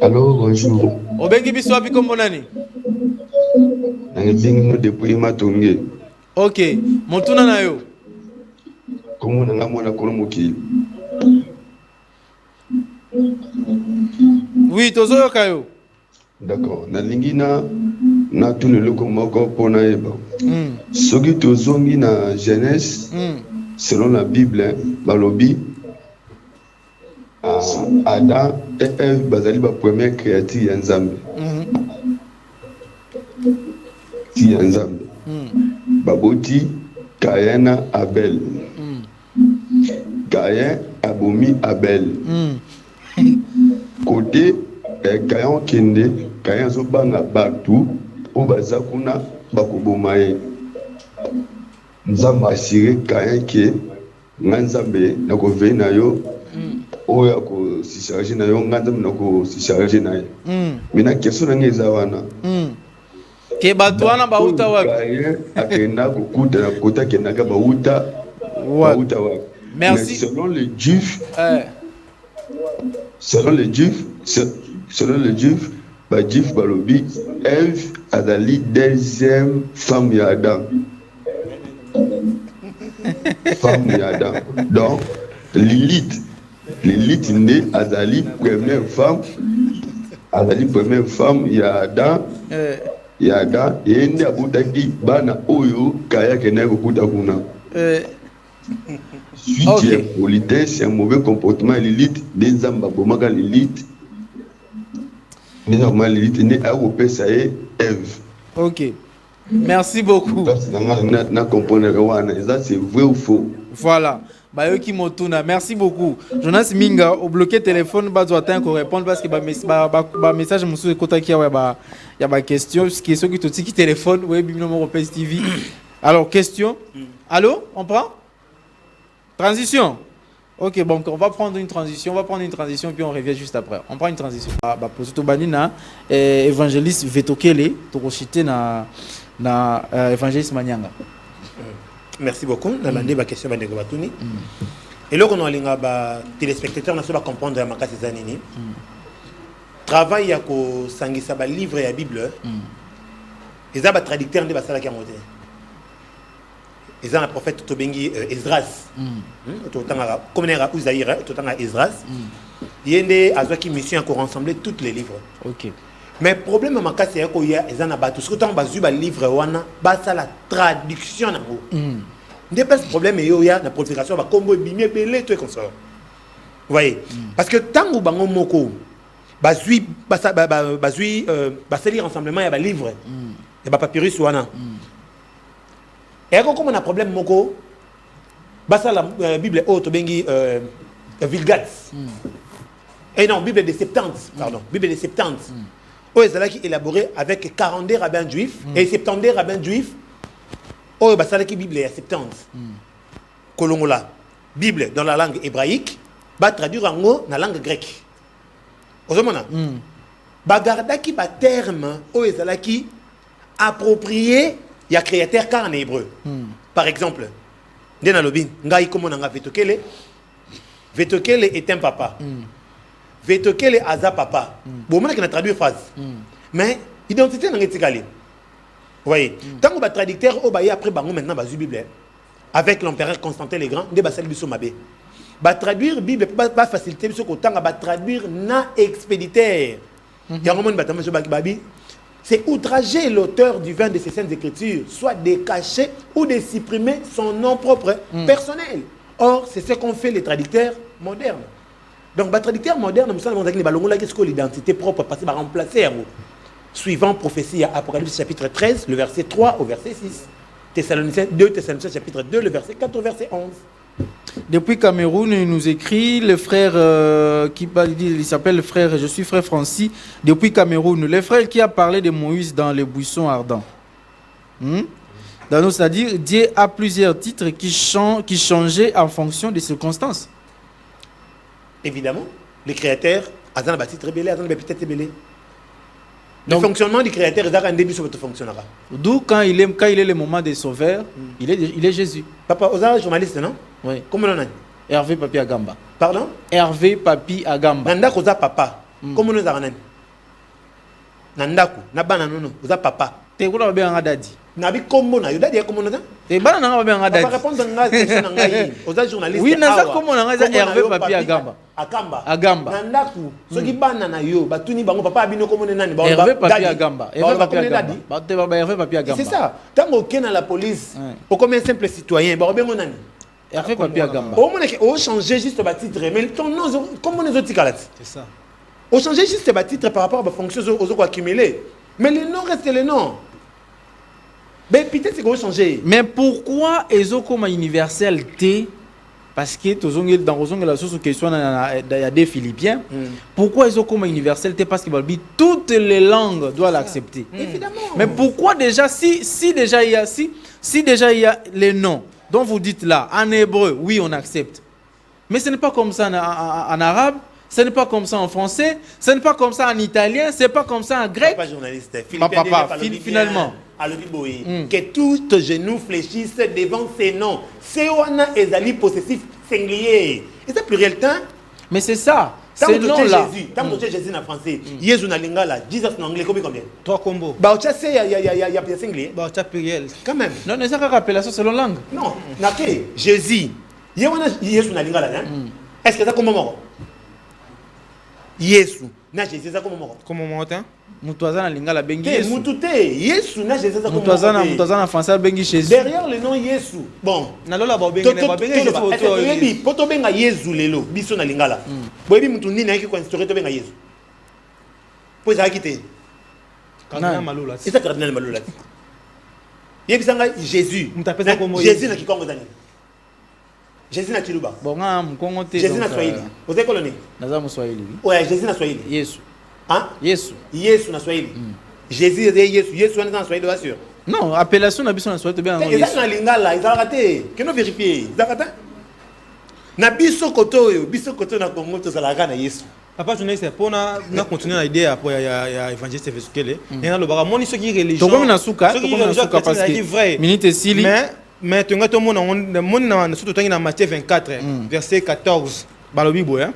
Allô, bonjour. Obengi biso api komonani? Depuis Matonge. Ok. Montuna na yo. Comment on a mona kolomoki? Oui, tozo kayo. D'accord. Na lingina na tunu loko moko pona eba. Soki tozongi na Genèse selon la Bible, balobi Adam et Ève bazali ba première créature ya Nzambe. Ti ya Nzambe. Baboti Caïn Abel. Caïn abomi Abel. Côté Caïn kende, Caïn zo banga batu o bazakuna bakoboma ye. Nzambe asire Caïn ke Nzambe na ko ve na yo o ya ko si charger na yo Nzambe na ko si charger na ye. Mina question na ngeza wana. Ke batwana bauta wapi? Caïn akenda kokuta na kota kenaka bauta wapi. Merci. Mais selon les Juifs, selon les Juifs, bah Juif balobi, Ève azali deuxième femme ya Adam. Femme ya Adam. Donc Lilith née azali première femme ya Adam. Ya Adam et ndi abutaki bana oyo kaya kena kokuta kuna. Suite politesse, un mauvais comportement Lilith, des amba bomaka Lilith. Mais normalement Lilith née à Europé ça est Ève. Ok. Merci beaucoup. Na comprendre ça c'est vrai ou faux. Voilà. Bayoki Motuna, merci beaucoup. Jonas Minga, au bloqué téléphone, bah doit attendre qu'on réponde parce que bah message monsieur écouta qui y a ba question, ce qui est ceux qui te qui téléphone, ouais, Bimino Européen TV. Alors question. Allô, on prend transition. Ok, bon, on va prendre une transition, puis on revient juste après. On prend une transition. Bah pour tout banina évangéliste Vetokele, to citer na évangéliste Manyanga. Merci beaucoup. Dans la question de Batuni. Et là, on a les téléspectateurs, on va comprendre ma case des années. Travail à ko sangisa ba livre et la Bible. Ils ont un traducteur de basala qui a monté. Ils ont un prophète Tobengi Esdras. Comme on a Uzaïra, tout le Esdras. Il y a une mission pour rassembler tous les livres. Ok. Mais le problème c'est qu'il y a des livres qui la traduction. Il y a un problème il y a la prolifération de comme ça. Vous voyez? Parce que tant que vous moko lire rassemblement il y a des livres. Il y a des papyrus. Et comme on a un problème moko la Bible haute bengi Vulgate. Et non, Bible des Septante, pardon, Bible des Septante. Qui est élaboré avec 42 rabbins juifs et 70 rabbins juifs. Oh, bah ça qui Bible est 70. Kolongola, Bible dans la langue hébraïque, bah traduire en mot dans la langue grecque. Vous voyez bah garda qui bah terme oh qui approprié il y a créateur car en hébreu. Par exemple, Dena Lobin, ngai comme on a Vetokele. Vetokele est un papa. Vetokele aza papa. Bon, on a traduit phrase. Mais identité n'a pas. Vous voyez, tant qu'on va traducteur au bail après bango maintenant bazu Bible avec l'empereur Constantin le Grand, de basal biso mabe. Ba traduire Bible pas faciliter biso ko tanga ba traduire na expéditeur. Il y a un moment batama so babi. C'est outrager l'auteur du vin de ces saintes écritures, soit de cacher ou de supprimer son nom propre personnel. Or, c'est ce qu'ont fait les traducteurs modernes. Donc, les traducteurs modernes, nous savons que l'identité propre parce que va remplacer suivant prophétie à Apocalypse chapitre 13, le verset 3 au verset 6. Thessaloniciens 2, Thessaloniciens chapitre 2, le verset 4 au verset 11. Depuis Cameroun, il nous écrit le frère il s'appelle le frère, je suis frère Francis. Depuis Cameroun, le frère qui a parlé de Moïse dans les buissons ardents. C'est-à-dire, Dieu a plusieurs titres qui changeaient en fonction des circonstances. Évidemment, les créateurs, ils ont un titre rebelle, ils ont peut-être rebelle. Le fonctionnement du créateur est un début sur votre fonctionnera. D'où quand il est le moment des sauveurs, il est Jésus. Papa, vous êtes journaliste, non? Oui. Comment on a? Hervé Papi Agamba. Pardon? Hervé Papi Agamba. Nandako za papa. Comment nous avons? Nandako, nabana nono, vous êtes papa. T'es quoi bien en dadi? Nabi comment na? Yodadi comment na? T'es ban na bien en dadi. Papa répondre à question ngai. Vous êtes journaliste. Oui, naza comment na Hervé Papi Agamba. Agamba. Nandako, ce qui bana na yo, batuni bango papa abino comment nani? Hervé Papi Agamba. Hervé Papi Agamba. Hervé Papi Agamba. C'est ça. Tant qu'on est à la police, pour comme un simple citoyen, bah bien on nani? Hervé Papi Agamba. On changer juste le titre, mais ton nom, comment les autres calates? C'est ça. On changeait juste le titre par rapport à la fonction aux autres accumulés. Mais les noms restent les noms. Mais peut-être c'est qu'on changer. Mais pourquoi ils ont comme universel T? Parce que dans la source question il y a des Philippiens. Pourquoi ils ont comme universel T? Parce que toutes les langues doivent l'accepter. Évidemment. Mais pourquoi déjà si déjà il y a les noms dont vous dites là en hébreu, oui on accepte. Mais ce n'est pas comme ça en arabe. Ce n'est pas comme ça en français, ce n'est pas comme ça en italien, ce n'est pas comme ça en grec. Papa journaliste, finalement. Que tous tes genoux fléchissent devant ces noms. C'est on a ezali possessif singulier. Et ça pluriel temps. Mais c'est ça. C'est non là. Jésus, tant que Jésus en français, Jésus na lingala, Jesus en anglais combien 3 combos. Bah tu sais il y a pièce anglais. Bah tu as pluriel. Quand même. Non, c'est ça appellation selon langue. Non, naké Jésus. Jésus na lingala hein. Est-ce que ça comme mort? Jésus, na Jésus ça comme mort. Comment monter? Mutuaza na lingala bengi Yesu. Yesu. Mutute, Yesu na Jésus ça comme Mutuaza na français bengi Jésus. Derrière le nom Yesu. Bon, Na lola ba bengi na ba bengi Jésus auto. Yebi poto benga Yesu lelo, biso na lingala. Boyebi mutu nini na ki ko instaurer to benga Yesu. Po za kité. Cardinal Malola. Et ça cardinal Malola. Yebi sanga Jésus. Mutapesa comme Jésus na kikongo zani. Jésus na Chiluba. Bon, nga mkongo te. Jésus na Swahili. Vous êtes colonie? Naza Mswahili. Ouais, Jésus na Swahili. Yesu. Hein? Yesu. Yesu na Swahili. Jésus est Yesu. Yesu na Swahili bien sûr. Non, appellation na biso na Swahili bien. Et ça na lingala, ils ont raté. Que nous vérifier. Ils ont raté. Na biso koto na Congo to salaka na Yesu. Papa journaliste pour na continuer l'idée après ya évangéliste Fesukele. Et na le bara moni ce qui religion. To comme na suka, parce que vrai. Minute sili. Mais tu as tout le monde surtout dans Matthieu 24 verset 14 balobi boya.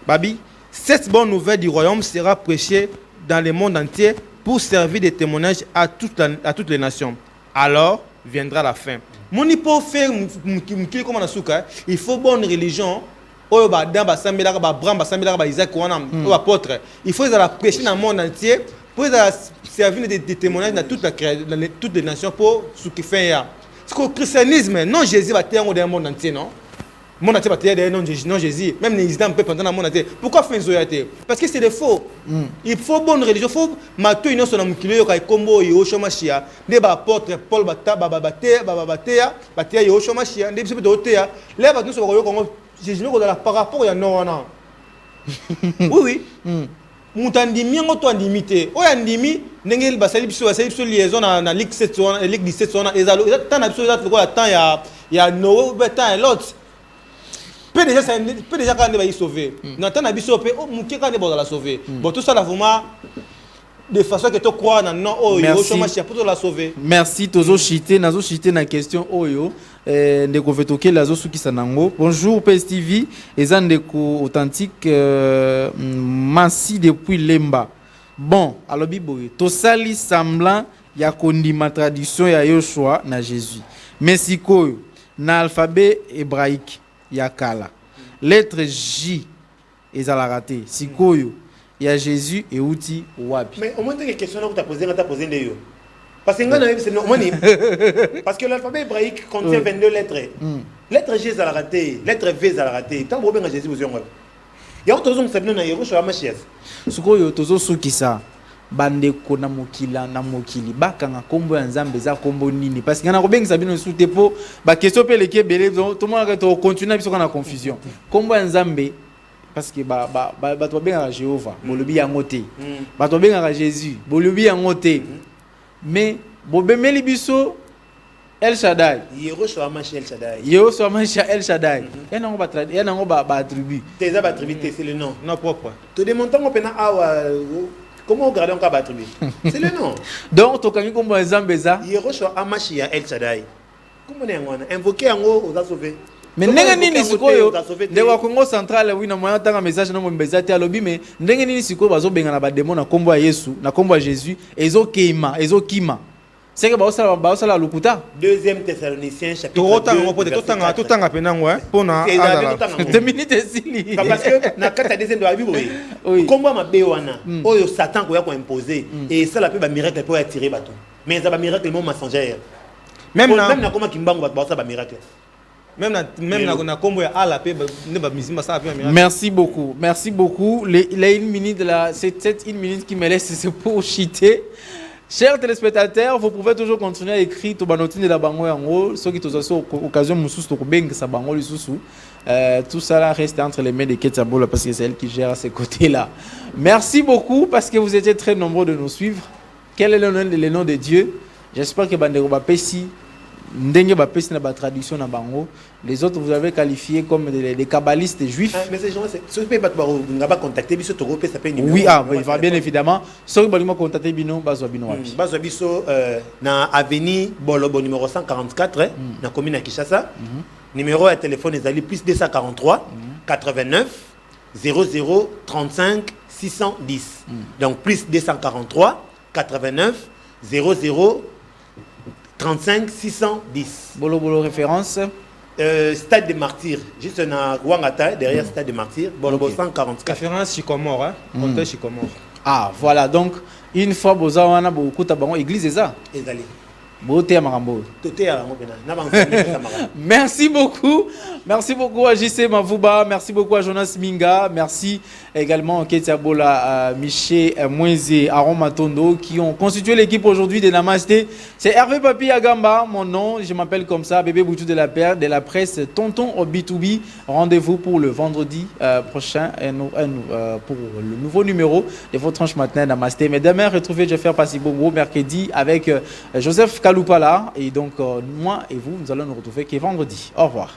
Babi, cette bonne nouvelle du royaume sera prêchée dans le monde entier pour servir de témoignage à toutes les nations. Alors viendra la fin. Moni pour faire comme na suka, il faut bonne religion. Oyo ba dan ba sambela ba Abraham ba sambela ba Isaac wana o apôtre. Il faut la prêcher dans le monde entier pour servir de témoignage dans toutes les nations pour ce qui fait ya. Parce que le christianisme, non Jésus va terre dans le monde entier, non? Le monde entier va terre non Jésus. Même les Islam peuvent pendant le monde entier. Pourquoi faire une parce que c'est des faux. Il faut bonne religion. Il faut mato une son amukile yo kai kombo yo shomashia. Des apôtres Paul bata batea yo shomashia. Des biso dotea. Là va nous se yo comme Jésus dans la par rapport ya non non. Oui. Mutandimi ngoto andimité. O andimi ndenge basali biso liaison na ligue 7 wana ligue 17 wana ezalo tant na biso ezalo ko temps ya no betan et l'autre. Peut déjà quand va y sauver. Na tant na biso pe o muke quand va la sauver. Bon tout ça là vraiment de façon que tu crois dans non oh yo choma chia pour la sauver. Merci tozo chité nazo chité na question oyo ndeko vetoke lazo suki sanango. Bonjour PSTV eza ndeko authentique Massi depuis Lemba. Bon, alors biboye to sali semblant ya kondima tradition ya Yoshua na Jésus. Mais sikoyo na alphabet hébraïque ya kala. Lettre J ezala raté. Sikoyo ya Jésus et outi wapi. Mais au moins des questions là que tu as posé d'ailleurs. Parce que parce que l'alphabet hébraïque contient 22 lettres. Lettre G ezala raté, lettre V ezala raté. Tant que vous Jésus vous y il y a autre chose que na Yerushua Mashiach. Sikoyo tozo sukisa bandeko na mokila na mokili bakanga kombo ya Nzambe za kombo nini parce que na ko bengisa bino sute po ba question pe leke belé tout monde va to continuer biso na confusion. Kombo ya Nzambe parce que ba to benga Jéhovah bolobi yango te. Ba to benga Jésus bolobi yango te. Mais bobemeli biso El Shaddai. Yerushua Mashiach El Shaddai. Yerushua Mashiach El Shaddai. Et non ba attribut. Tes attributs c'est le nom. Non propre. Te demandons on pena comment regarder on va attribuer. C'est le nom. Donc to kangi kombo Nzambe za Yerushua Mashiach El Shaddai. Comment on ngona invoquer yango oza sauver. Mais ndenge nini sikoyo ndewa Congo central oui na moya tanga message na mbeza te alobi mais ndenge nini sikoyo bazo benga na ba démon na kombo ya Yesu na kombo ya Jésus ezokima c'est que baosala lukuta. Deuxième Thessaloniciens chapitre 2 totanga penango pona azala 2 minutes sili parce que na kata deuxième de la Bible kombo mabe wana oyo Satan ko ya ko imposer et ça la peut ba miracle pour attirer bato mais ça ba miracle mon mensongère même na koma kimbango bato ça ba miracle même na kombo ya ala pe ne ba misima ça fait miracle. Merci beaucoup les 1 minute là c'est 1 minute qui me laisse c'est pour chiter. Chers téléspectateurs, vous pouvez toujours continuer à écrire tout banotine de la bango yango, ceux qui ont occasion mususu to beng sa bango lisusu. Tout ça là reste entre les mains de Ketsabola parce que c'est elle qui gère à ces côtés-là. Merci beaucoup parce que vous étiez très nombreux de nous suivre. Quel est le nom de Dieu? J'espère que bandeko ba pesi ndenge ba pesi na ba tradition na bango. Les autres vous avez qualifié comme des kabbalistes juifs. Mais ces gens ce peut pas pas contacter biso to pe ça peut numéro. Oui, il va bien évidemment. Ceux qui vont contacter bino bazo bino wapi. Bazo biso na avenue Bolobo numéro 144 na commune à Kinshasa. Numéro de téléphone ezali plus 243 89 00 35 610. Donc plus 243 89 00 35 610. Bolo référence. Stade des Martyrs, juste na Wangata, derrière Stade des Martyrs, Bolobo 144. Référence Chicomore, hein? Hôtel Chicomore. Ah, voilà, donc une fois boza wana beaucoup tabango église eza. Ezali. Beauté à Marambo. Merci beaucoup à JC Mavouba, merci beaucoup à Jonas Minga, merci également à Ketia Bola, Miché Mouézé, Aaron Matondo qui ont constitué l'équipe aujourd'hui de Namasté. C'est Hervé Papi Agamba, mon nom, je m'appelle comme ça, bébé Boutou de la presse, tonton au B2B. Rendez-vous pour le vendredi prochain pour le nouveau numéro de votre tranche matin Namasté. Mais demain, retrouvez Jeffer Passibongo mercredi avec Joseph Kaloupala. Et donc, moi et vous, nous allons nous retrouver qui est vendredi. Au revoir.